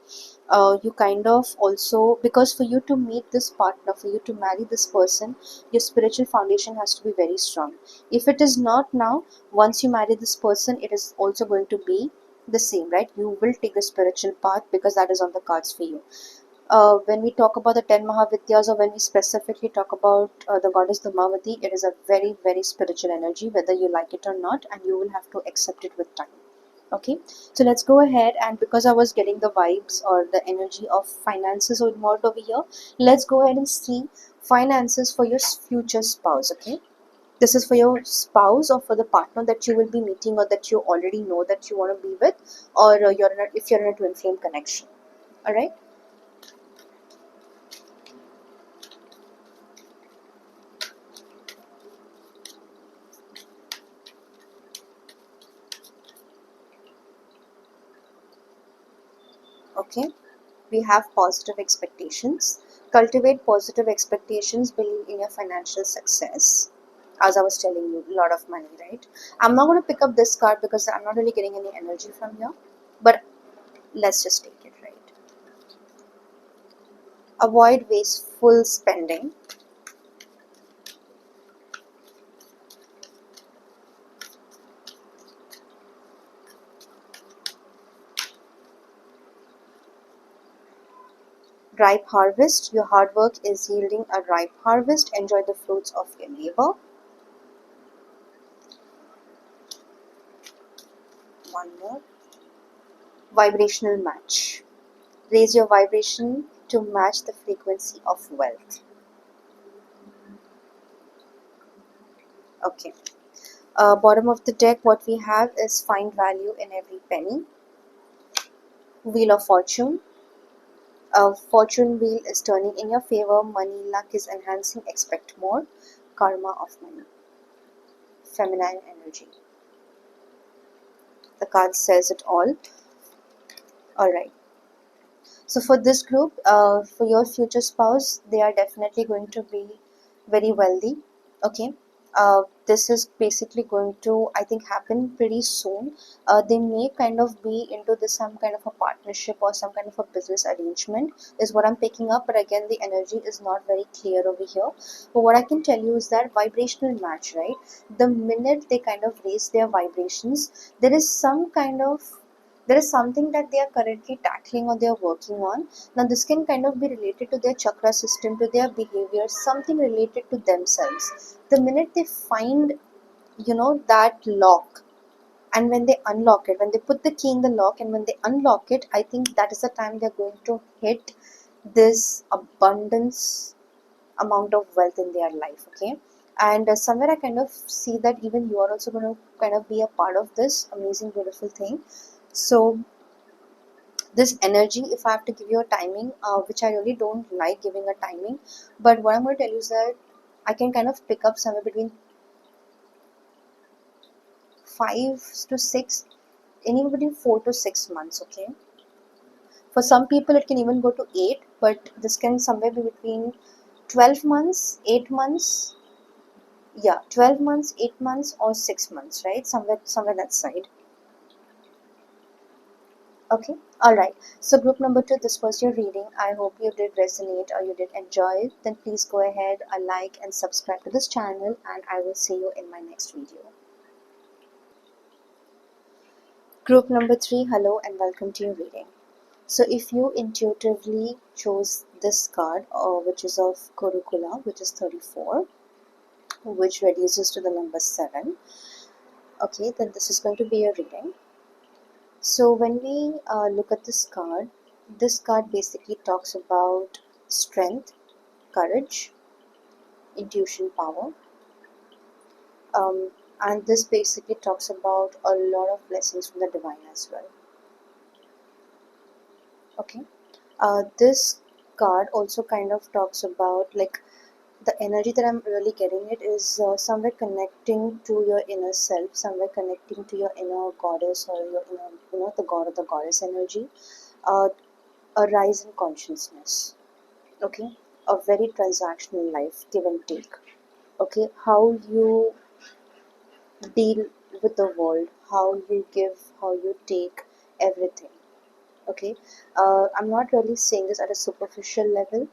S1: You kind of also, because for you to meet this partner, for you to marry this person, your spiritual foundation has to be very strong. If it is not now, once you marry this person, it is also going to be the same, right? You will take the spiritual path because that is on the cards for you. When we talk about the 10 Mahavidyas, or when we specifically talk about the goddess Dhamavati, it is a very, very spiritual energy, whether you like it or not, and you will have to accept it with time. Okay, so let's go ahead, and because I was getting the vibes or the energy of finances involved over here, let's go ahead and see finances for your future spouse. Okay, this is for your spouse or for the partner that you will be meeting, or that you already know that you want to be with, or if you're in a twin flame connection. All right. Okay, we have positive expectations. Cultivate positive expectations, believe in your financial success. As I was telling you, a lot of money, right? I'm not going to pick up this card because I'm not really getting any energy from here, but let's just take it, right? Avoid wasteful spending. Ripe harvest. Your hard work is yielding a ripe harvest. Enjoy the fruits of your labor. One more. Vibrational match. Raise your vibration to match the frequency of wealth. Okay. Bottom of the deck, what we have is find value in every penny. Wheel of Fortune. A fortune wheel is turning in your favor. Money, luck is enhancing. Expect more. Karma of money. Feminine energy. The card says it all. Alright. So for this group, for your future spouse, they are definitely going to be very wealthy. Okay. This is basically going to, I think, happen pretty soon. They may kind of be into this some kind of a partnership or some kind of a business arrangement is what I'm picking up. But again, the energy is not very clear over here. But what I can tell you is that vibrational match, right? The minute they kind of raise their vibrations, there is something that they are currently tackling or they are working on. Now this can kind of be related to their chakra system, to their behavior, something related to themselves. The minute they find, that lock, and when they unlock it, when they put the key in the lock and when they unlock it, I think that is the time they're going to hit this abundance amount of wealth in their life. Okay, and somewhere I kind of see that even you are also going to kind of be a part of this amazing beautiful thing. So this energy, if I have to give you a timing, which I really don't like giving a timing, but what I'm going to tell you is that I can kind of pick up somewhere between 5 to 6, anywhere between 4 to 6 months. Okay, for some people it can even go to 8, but this can somewhere be between 12 months, 8 months. Yeah, 12 months, 8 months, or 6 months, right? Somewhere that side. Okay, all right. So group number two, this was your reading. I hope you did resonate or you did enjoy it. Then please go ahead, like and subscribe to this channel, and I will see you in my next video. Group number three, hello and welcome to your reading. So if you intuitively chose this card, which is of Kurukula, which is 34, which reduces to the number 7, okay, then this is going to be your reading. So when we look at this card basically talks about strength, courage, intuition, power, um, and this basically talks about a lot of blessings from the divine as well. Okay. This card also kind of talks about like the energy that I'm really getting it is somewhere connecting to your inner self, somewhere connecting to your inner goddess or your inner, the god or the goddess energy, uh, a rise in consciousness. Okay, a very transactional life, give and take. Okay, how you deal with the world, how you give, how you take, everything. Okay, I'm not really saying this at a superficial level,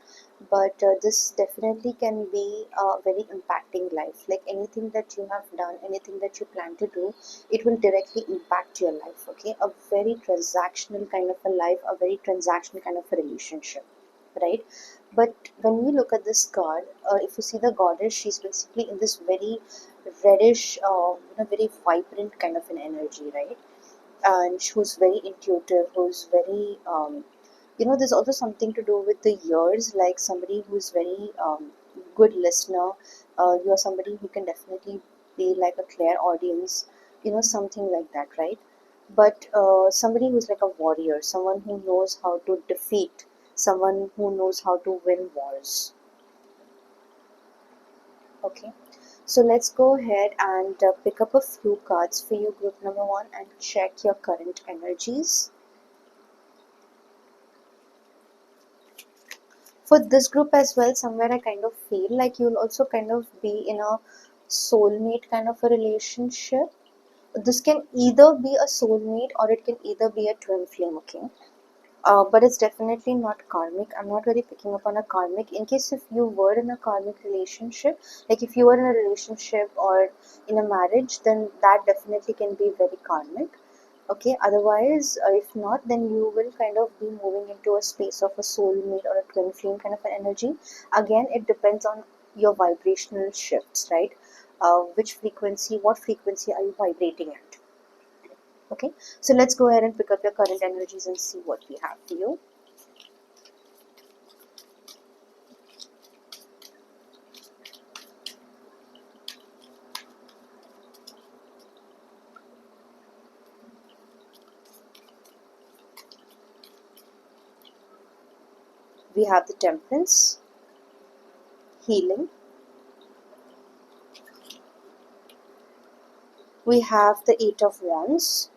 S1: but this definitely can be a very impacting life. Like anything that you have done, anything that you plan to do, it will directly impact your life. Okay, a very transactional kind of a life, a very transactional kind of a relationship, right? But when we look at this card, if you see the goddess, she's basically in this very reddish, very vibrant kind of an energy, right? And who's very intuitive, who's very, there's also something to do with the ears, like somebody who's very good listener. You are somebody who can definitely be like a clear audience, something like that, right? But somebody who's like a warrior, someone who knows how to defeat, someone who knows how to win wars. Okay, so let's go ahead and pick up a few cards for you, group number one, and check your current energies. For this group as well, somewhere I kind of feel like you'll also kind of be in a soulmate kind of a relationship. This can either be a soulmate or it can either be a twin flame. Okay, but it's definitely not karmic. I'm not really picking up on a karmic. In case if you were in a karmic relationship, like if you were in a relationship or in a marriage, then that definitely can be very karmic. Okay, otherwise, if not, then you will kind of be moving into a space of a soulmate or a twin flame kind of an energy. Again, it depends on your vibrational shifts, right? What frequency are you vibrating at? Okay, so let's go ahead and pick up your current energies and see what we have for you. We have the Temperance, Healing. We have the Eight of Wands.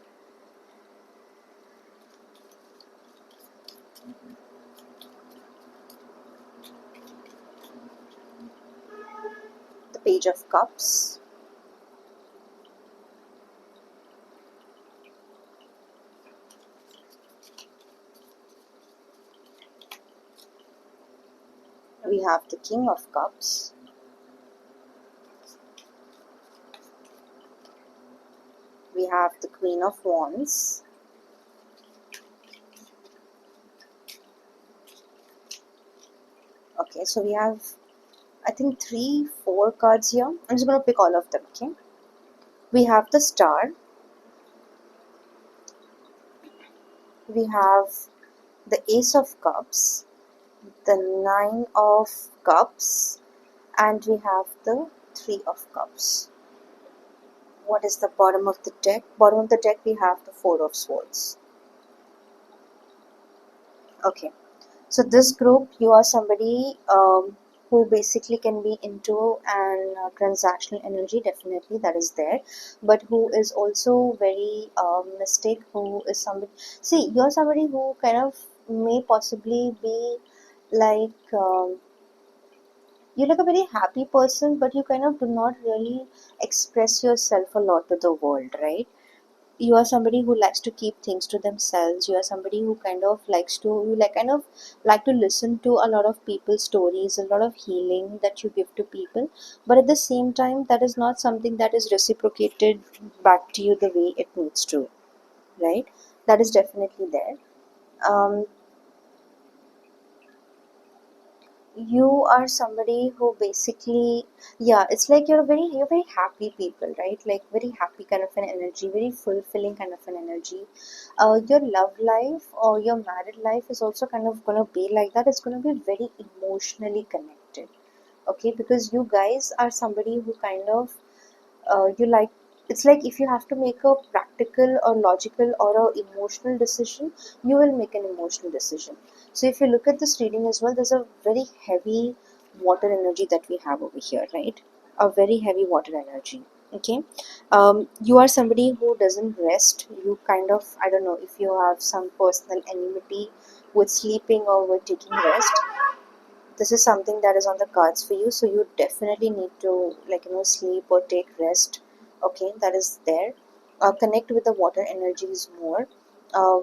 S1: The Page of Cups. We have the King of Cups. We have the Queen of Wands. Okay, so we have, I think, 3, 4 cards here. I'm just going to pick all of them, okay? We have the Star. We have the Ace of Cups. The Nine of Cups. And we have the Three of Cups. What is the bottom of the deck? Bottom of the deck, we have the Four of Swords. Okay. So this group, you are somebody who basically can be into an transactional energy, definitely that is there, but who is also very mystic, who is somebody, see, you're somebody who kind of may possibly be like, you're like a very happy person, but you kind of do not really express yourself a lot to the world, right? You are somebody who likes to keep things to themselves. You are somebody who kind of likes to, you like kind of like to listen to a lot of people's stories, a lot of healing that you give to people, but at the same time that is not something that is reciprocated back to you the way it needs to, right? That is definitely there. um, You are somebody who basically, yeah, it's like you're very happy people, right? Like very happy kind of an energy, very fulfilling kind of an energy. Your love life or your married life is also kind of gonna be like that. It's gonna be very emotionally connected, okay? Because you guys are somebody who kind of you like, it's like if you have to make a practical or logical or a emotional decision, you will make an emotional decision. So if you look at this reading as well, there's a very heavy water energy that we have over here, right? A very heavy water energy. Okay. You are somebody who doesn't rest. You kind of, I don't know if you have some personal enmity with sleeping or with taking rest. This is something that is on the cards for you, so you definitely need to, like, sleep or take rest. Okay, that is there. Connect with the water energies more. uh,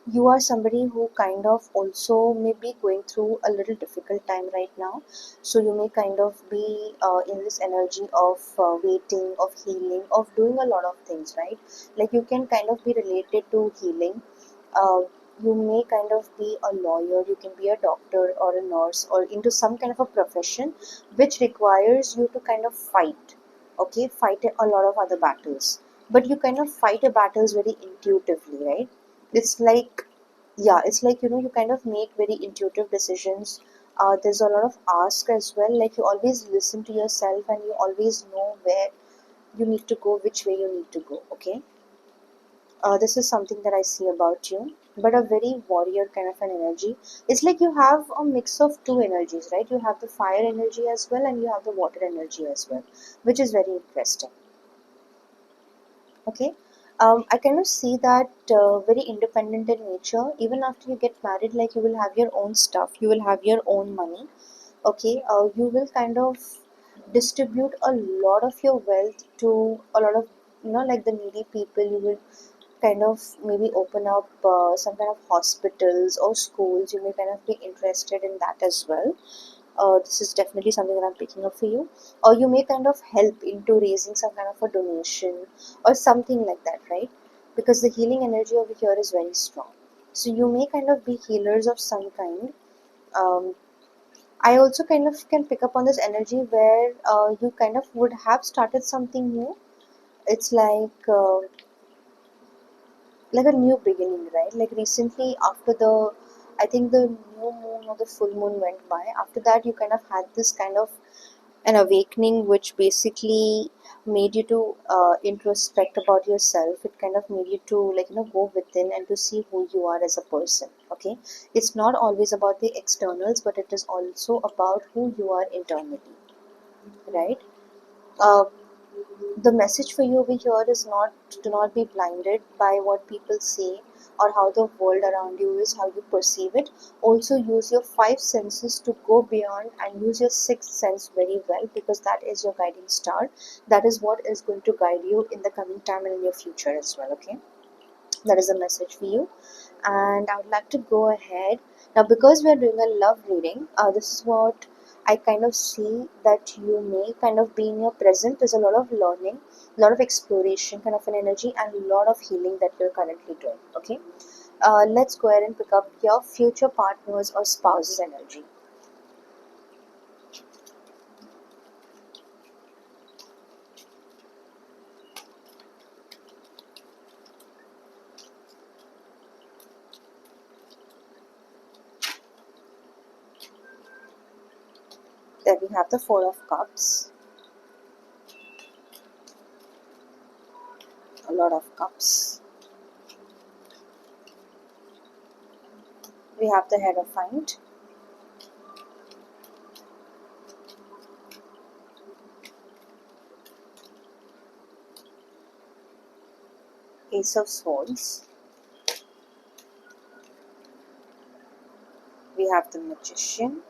S1: you are somebody who kind of also may be going through a little difficult time right now, so you may kind of be in this energy of waiting, of healing, of doing a lot of things, right? Like you can kind of be related to healing. uh, you may kind of be a lawyer, you can be a doctor or a nurse or into some kind of a profession which requires you to kind of fight, okay, fight a lot of other battles. But you kind of fight your battles very intuitively, right? It's like, yeah, it's like, you kind of make very intuitive decisions. There's a lot of ask as well, like you always listen to yourself and you always know where you need to go, which way you need to go, okay? This is something that I see about you, but a very warrior kind of an energy. It's like you have a mix of two energies, right? You have the fire energy as well, and you have the water energy as well, which is very interesting. Okay. I kind of see that very independent in nature. Even after you get married, like you will have your own stuff, you will have your own money. Okay. You will kind of distribute a lot of your wealth to a lot of, like the needy people. You will kind of maybe open up some kind of hospitals or schools. You may kind of be interested in that as well. This is definitely something that I'm picking up for you. Or you may kind of help into raising some kind of a donation or something like that, right? Because the healing energy over here is very strong. So you may kind of be healers of some kind. Um, I also kind of can pick up on this energy where you kind of would have started something new. It's like a new beginning, right? Like recently, after I think the new moon or the full moon went by, after that, you kind of had this kind of an awakening, which basically made you to introspect about yourself. It kind of made you to, like, go within and to see who you are as a person. Okay, it's not always about the externals, but it is also about who you are internally, right? Uh, the message for you over here is not, do not be blinded by what people say or how the world around you is, how you perceive it. Also use your five senses to go beyond and use your sixth sense very well, because that is your guiding star. That is what is going to guide you in the coming time and in your future as well. Okay, that is a message for you. And I would like to go ahead now, because we are doing a love reading. This is what I kind of see, that you may kind of be in your present. There's a lot of learning, a lot of exploration kind of an energy, and a lot of healing that you're currently doing. Okay, let's go ahead and pick up your future partners or spouses energy. There we have the Four of Cups, a lot of cups. We have the Hierophant, Ace of Swords. We have the Magician,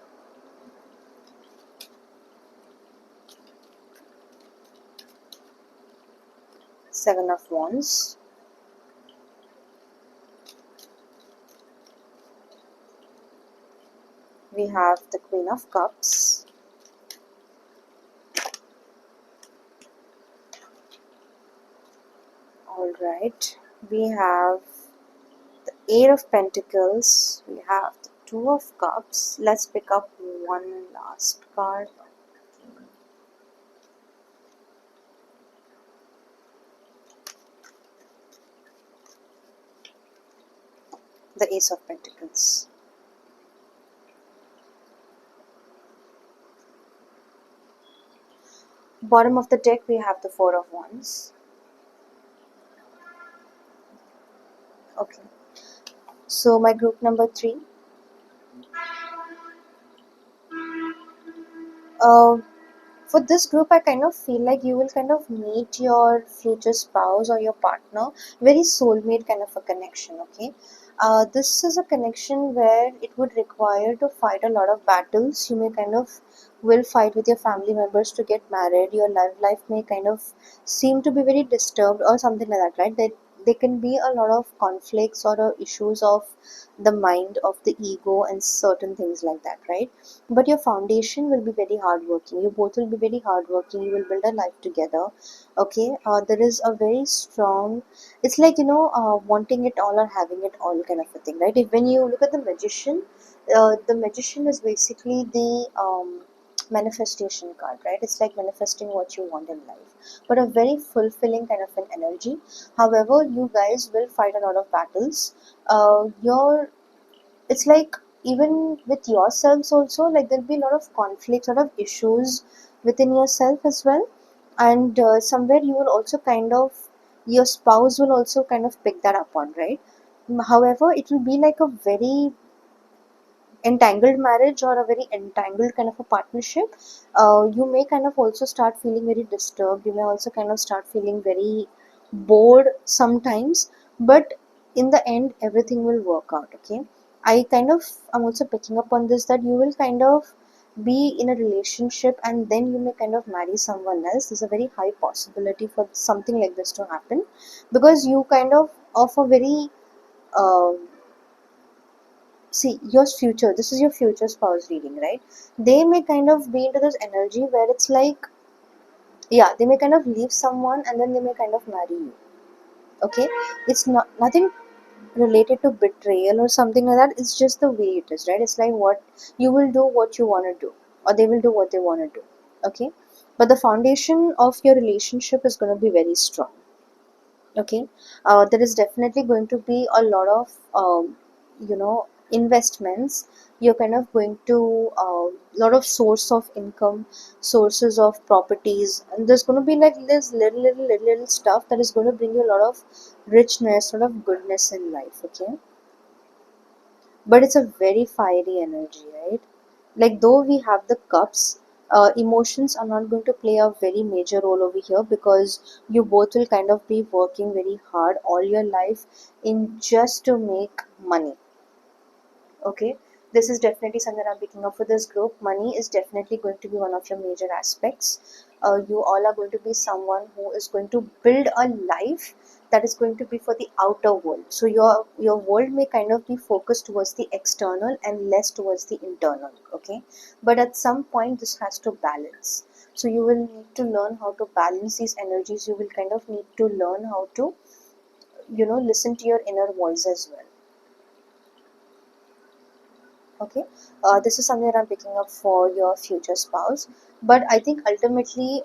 S1: Seven of Wands. We have the Queen of Cups. Alright. We have the Eight of Pentacles. We have the Two of Cups. Let's pick up one last card. The Ace of Pentacles. Bottom of the deck, we have the Four of Wands. Okay. So my group number three. Uh, for this group, I kind of feel like you will kind of meet your future spouse or your partner, very soulmate kind of a connection. Okay. This is a connection where it would require to fight a lot of battles. You may kind of will fight with your family members to get married. Your life may kind of seem to be very disturbed or something like that, right? That there can be a lot of conflicts or issues of the mind, of the ego, and certain things like that, right? But your foundation will be very hardworking. You both will be very hardworking. You will build a life together. Okay. There is a very strong, it's like, wanting it all or having it all kind of a thing, right? If when you look at the magician is basically the manifestation card, right? It's like manifesting what you want in life, but a very fulfilling kind of an energy. However, you guys will fight a lot of battles. Your It's like, even with yourselves also, like there'll be a lot of conflicts, a lot of issues within yourself as well. And somewhere you will also kind of, your spouse will also kind of pick that up on, right? However, it will be like a very entangled marriage or a very entangled kind of a partnership. You may kind of also start feeling very disturbed. You may also kind of start feeling very bored sometimes, but in the end, everything will work out. Okay. I'm also picking up on this, that you will kind of be in a relationship and then you may kind of marry someone else. There's a very high possibility for something like this to happen, because you kind of a very uh, see your future, this is your future spouse reading, right? They may kind of be into this energy where it's like, yeah, they may kind of leave someone and then they may kind of marry you. Okay. It's not nothing related to betrayal or something like that. It's just the way it is, right? It's like, what you will do, what you want to do, or they will do what they want to do. Okay. But the foundation of your relationship is going to be very strong. Okay. There is definitely going to be a lot of investments. You're kind of going to lot of source of income, sources of properties, and there's going to be like this little stuff that is going to bring you a lot of richness, a lot of goodness in life. Okay. But it's a very fiery energy, right? Like, though we have the cups, emotions are not going to play a very major role over here, because you both will kind of be working very hard all your life in just to make money. Okay. This is definitely something I'm picking up for this group. Money is definitely going to be one of your major aspects. You all are going to be someone who is going to build a life that is going to be for the outer world. So your world may kind of be focused towards the external and less towards the internal. Okay. But at some point this has to balance. So you will need to learn how to balance these energies. You will kind of need to learn how to listen to your inner voice as well. Okay. This is something that I'm picking up for your future spouse. But I think ultimately,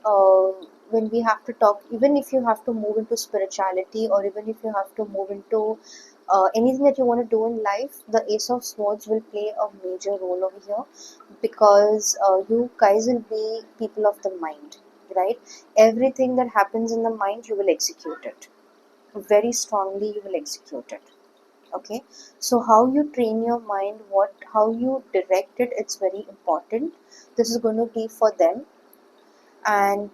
S1: when we have to talk, even if you have to move into spirituality, or even if you have to move into anything that you want to do in life, the Ace of Swords will play a major role over here, because you guys will be people of the mind, right? Everything that happens in the mind, you will execute it very strongly. You will execute it. Okay. So how you train your mind, how you direct it, it's very important. This is going to be for them. And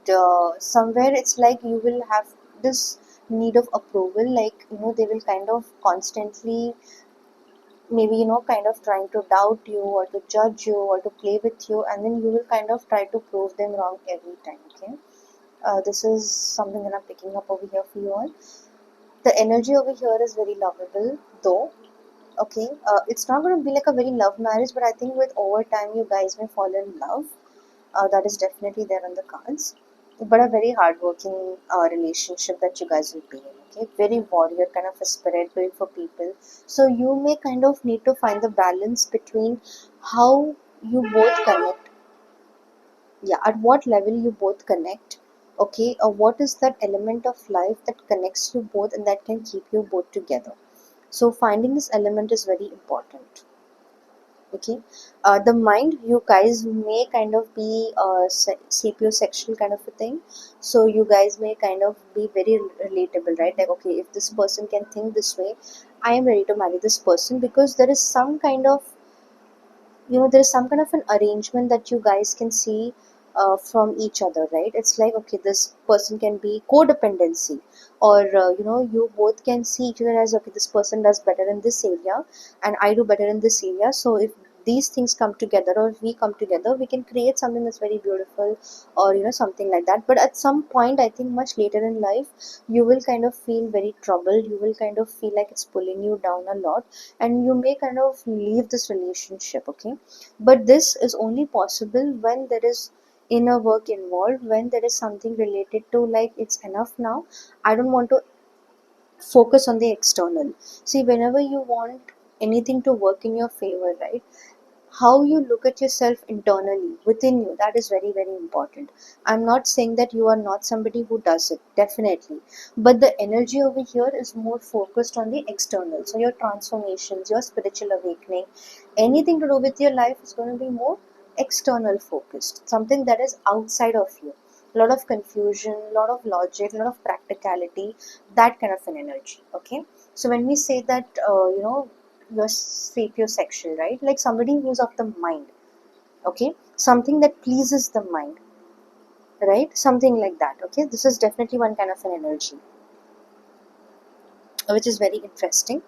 S1: somewhere it's like you will have this need of approval, like, they will kind of constantly, maybe, kind of trying to doubt you or to judge you or to play with you, and then you will kind of try to prove them wrong every time. Okay. This is something that I'm picking up over here for you all. The energy over here is very lovable, though. Okay. It's not going to be like a very love marriage, but I think with over time you guys may fall in love. That is definitely there on the cards. but a very hardworking relationship that you guys will be in. Okay, very warrior kind of a spirit, built for people. So you may kind of need to find the balance between how you both connect. Yeah, at what level you both connect. Okay, or what is that element of life that connects you both and that can keep you both together. So finding this element is very important. Okay, the mind, you guys may kind of be sapiosexual kind of a thing. So you guys may kind of be very relatable, right? Like, okay, if this person can think this way, I am ready to marry this person, because there is some kind of, there's some kind of an arrangement that you guys can see from each other, right? It's like, okay, this person can be codependency, or you both can see each other as, okay, this person does better in this area and I do better in this area. So if these things come together, or if we come together, we can create something that's very beautiful, or something like that. But at some point, I think much later in life, you will kind of feel very troubled, you will kind of feel like it's pulling you down a lot, and you may kind of leave this relationship. Okay, but this is only possible when there is inner work involved, when there is something related to, like, it's enough now, I don't want to focus on the external. See, whenever you want anything to work in your favor, right, how you look at yourself internally within you, that is very very important. I'm not saying that you are not somebody who does it, definitely, but the energy over here is more focused on the external. So your transformations, your spiritual awakening, anything to do with your life is going to be more external focused, something that is outside of you. A lot of confusion, a lot of logic, a lot of practicality, that kind of an energy. Okay, so when we say that you're sapiosexual, right? Like somebody who's of the mind, okay? Something that pleases the mind, right? Something like that, okay? This is definitely one kind of an energy, which is very interesting.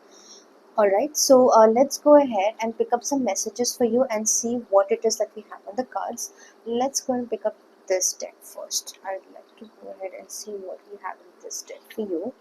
S1: All right, so let's go ahead and pick up some messages for you and see what it is that we have on the cards. Let's go and pick up this deck first. I'd like to go ahead and see what we have in this deck for you.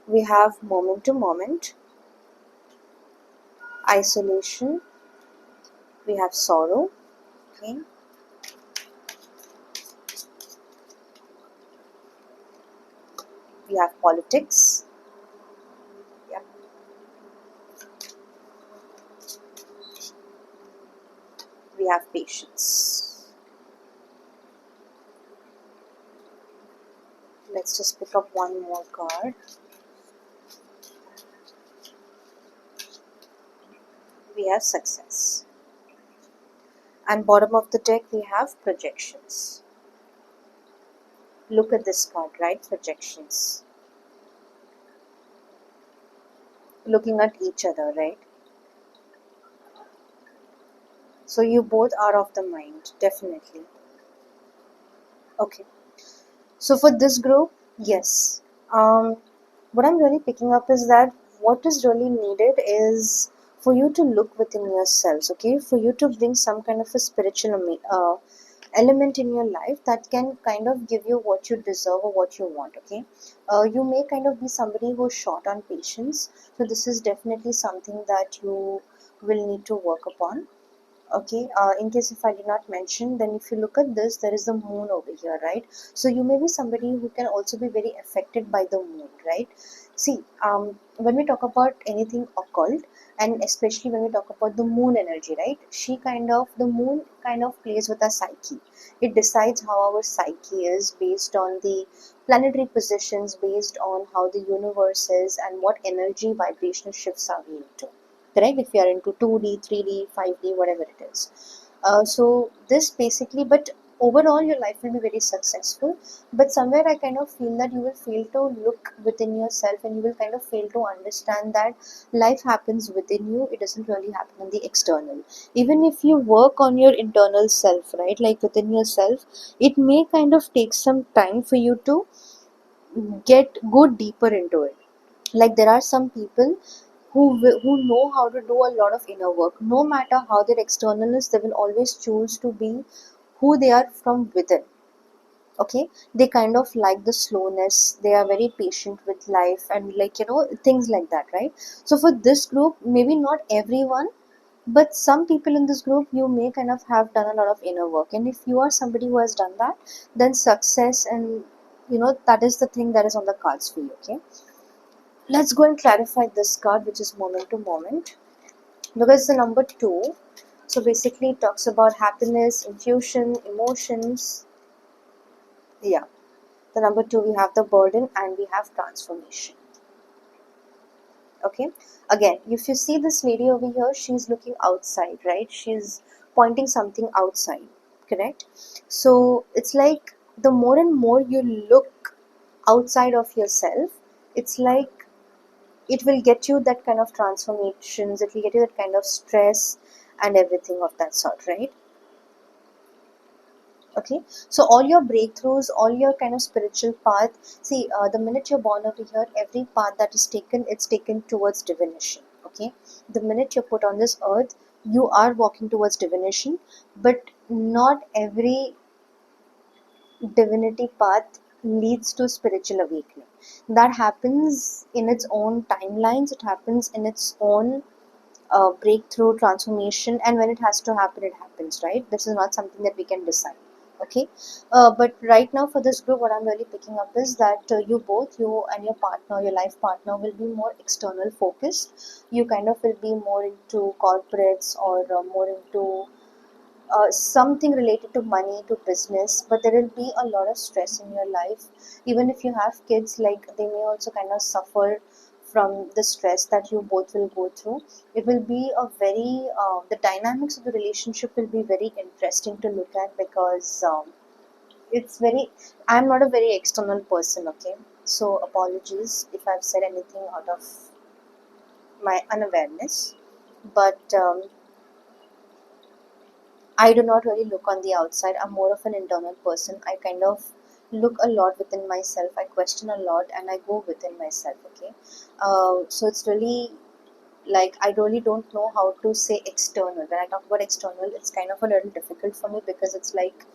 S1: We have moment to moment, isolation, we have sorrow, okay? We have politics, yeah. We have patience. Let's just pick up one more card. We have success. And bottom of the deck we have projections. Look at this card, right? Projections. Looking at each other, right? So you both are of the mind, definitely. Okay. So for this group, yes. What I'm really picking up is that what is really needed is for you to look within yourselves, okay? For you to bring some kind of a spiritual element in your life that can kind of give you what you deserve or what you want. Okay, you may kind of be somebody who's short on patience, so this is definitely something that you will need to work upon. Okay, in case if I did not mention, then if you look at this, there is the moon over here, right? So you may be somebody who can also be very affected by the moon, right? See, when we talk about anything occult, and especially when we talk about the moon energy, right, the moon kind of plays with our psyche. It decides how our psyche is based on the planetary positions, based on how the universe is and what energy vibrational shifts are we into, correct? If you are into 2D, 3D, 5D, whatever it is. So this basically, but overall your life will be very successful, but somewhere I kind of feel that you will fail to look within yourself, and you will kind of fail to understand that life happens within you, it doesn't really happen in the external. Even if you work on your internal self, right, like within yourself, it may kind of take some time for you to go deeper into it. Like there are some people who know how to do a lot of inner work. No matter how their external is, they will always choose to be who they are from within. Okay, they kind of like the slowness, they are very patient with life, and like, things like that, right? So for this group, maybe not everyone, but some people in this group, you may kind of have done a lot of inner work, and if you are somebody who has done that, then success and that is the thing that is on the cards for you. Okay, let's go and clarify this card, which is moment to moment, because the number 2, so basically it talks about happiness, intuition, emotions. Yeah, the number 2, we have the burden and we have transformation. Okay, again, if you see this lady over here, she's looking outside, right? She's pointing something outside, correct? So it's like the more and more you look outside of yourself, it's like it will get you that kind of transformations, it will get you that kind of stress and everything of that sort, right? Okay, so all your breakthroughs, all your kind of spiritual path, see, the minute you're born over here, every path that is taken, it's taken towards divination. Okay, the minute you're put on this earth, you are walking towards divination, but not every divinity path leads to spiritual awakening. That happens in its own timelines, it happens in its own breakthrough, transformation, and when it has to happen, it happens, right? This is not something that we can decide. Okay, but right now for this group, what I'm really picking up is that you both, you and your partner, your life partner, will be more external focused. You kind of will be more into corporates, or more into something related to money, to business, but there will be a lot of stress in your life. Even if you have kids, like, they may also kind of suffer from the stress that you both will go through. It will be a very the dynamics of the relationship will be very interesting to look at, because it's very, I'm not a very external person. Okay, so apologies if I've said anything out of my unawareness, but I do not really look on the outside. I'm more of an internal person. I kind of look a lot within myself. I question a lot and I go within myself. Okay. So it's really like, I really don't know how to say external. When I talk about external, it's kind of a little difficult for me, because it's like,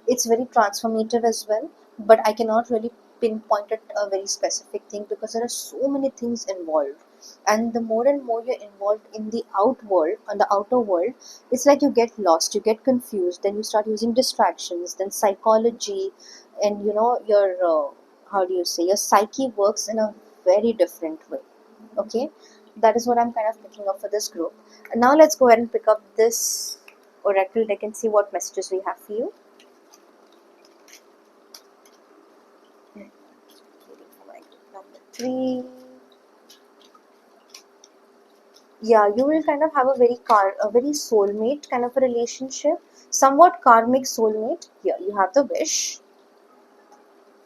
S1: it's very transformative as well, but I cannot really pinpoint at a very specific thing, because there are so many things involved. And the more and more you're involved in the outer world, it's like you get lost, you get confused, then you start using distractions, then psychology, and your how do you say, your psyche works in a very different way. Okay, that is what I'm kind of picking up for this group. And now let's go ahead and pick up this oracle deck and see what messages we have for you. Number 3. Yeah, you will kind of have a very soulmate kind of a relationship, somewhat karmic soulmate. Here you have the wish.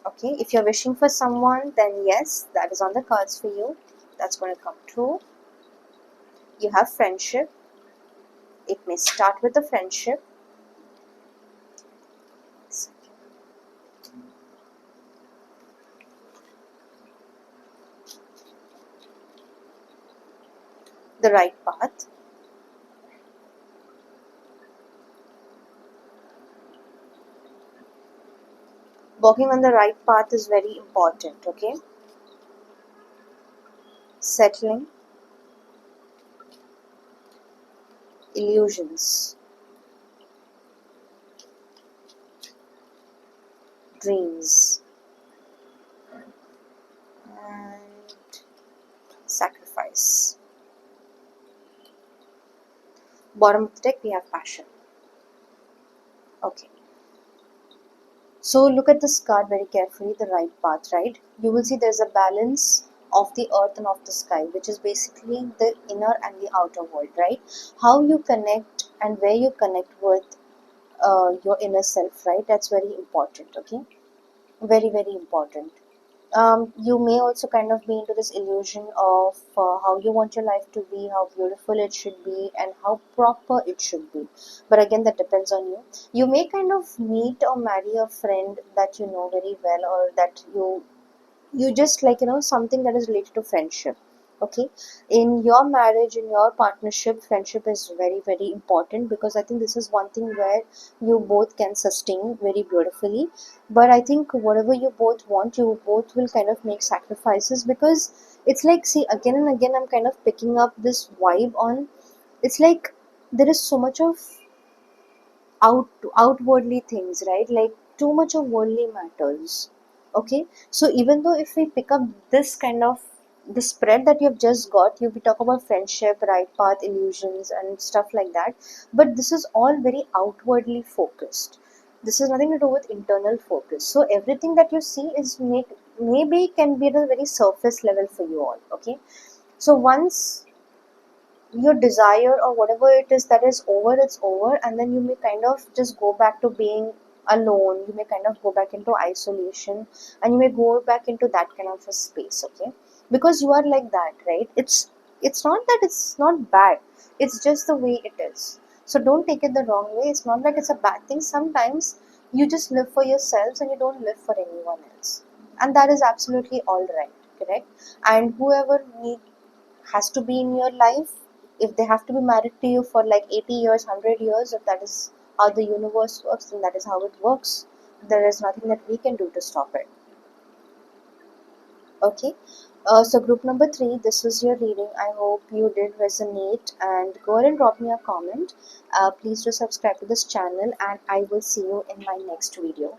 S1: Okay, if you're wishing for someone, then yes, that is on the cards for you. That's going to come true. You have friendship. It may start with a friendship. The right path. Walking on the right path is very important. Okay, settling, illusions, dreams, and sacrifice. Bottom of the deck, we have passion. Okay. So look at this card very carefully, the right path, right? You will see there's a balance of the earth and of the sky, which is basically the inner and the outer world, right? How you connect and where you connect with your inner self, right? That's very important, okay? Very, very important. You may also kind of be into this illusion of how you want your life to be, how beautiful it should be, and how proper it should be. But again, that depends on you. You may kind of meet or marry a friend that you know very well, or that you just like, something that is related to friendship. Okay, in your marriage, in your partnership, friendship is very, very important, because I think this is one thing where you both can sustain very beautifully. But I think whatever you both want, you both will kind of make sacrifices, because it's like, see, again and again I'm kind of picking up this vibe on, it's like there is so much of outwardly things, right? Like too much of worldly matters. Okay, so even though if we pick up this kind of the spread that you've just got, you we talk about friendship, right path, illusions, and stuff like that, but this is all very outwardly focused. This is nothing to do with internal focus. So everything that you see is make maybe can be at a very surface level for you all. Okay, so once your desire or whatever it is that is over, it's over, and then you may kind of just go back to being alone. You may kind of go back into isolation, and you may go back into that kind of a space. Okay, because you are like that, right? It's not that it's not bad, it's just the way it is. So don't take it the wrong way. It's not that it's a bad thing. Sometimes you just live for yourselves and you don't live for anyone else, and that is absolutely all right. Correct. And whoever has to be in your life, if they have to be married to you for like 80 years, 100 years, if that is how the universe works, then that is how it works. There is nothing that we can do to stop it. Okay, so group number 3, this is your reading. I hope you did resonate, and go ahead and drop me a comment. Please do subscribe to this channel, and I will see you in my next video.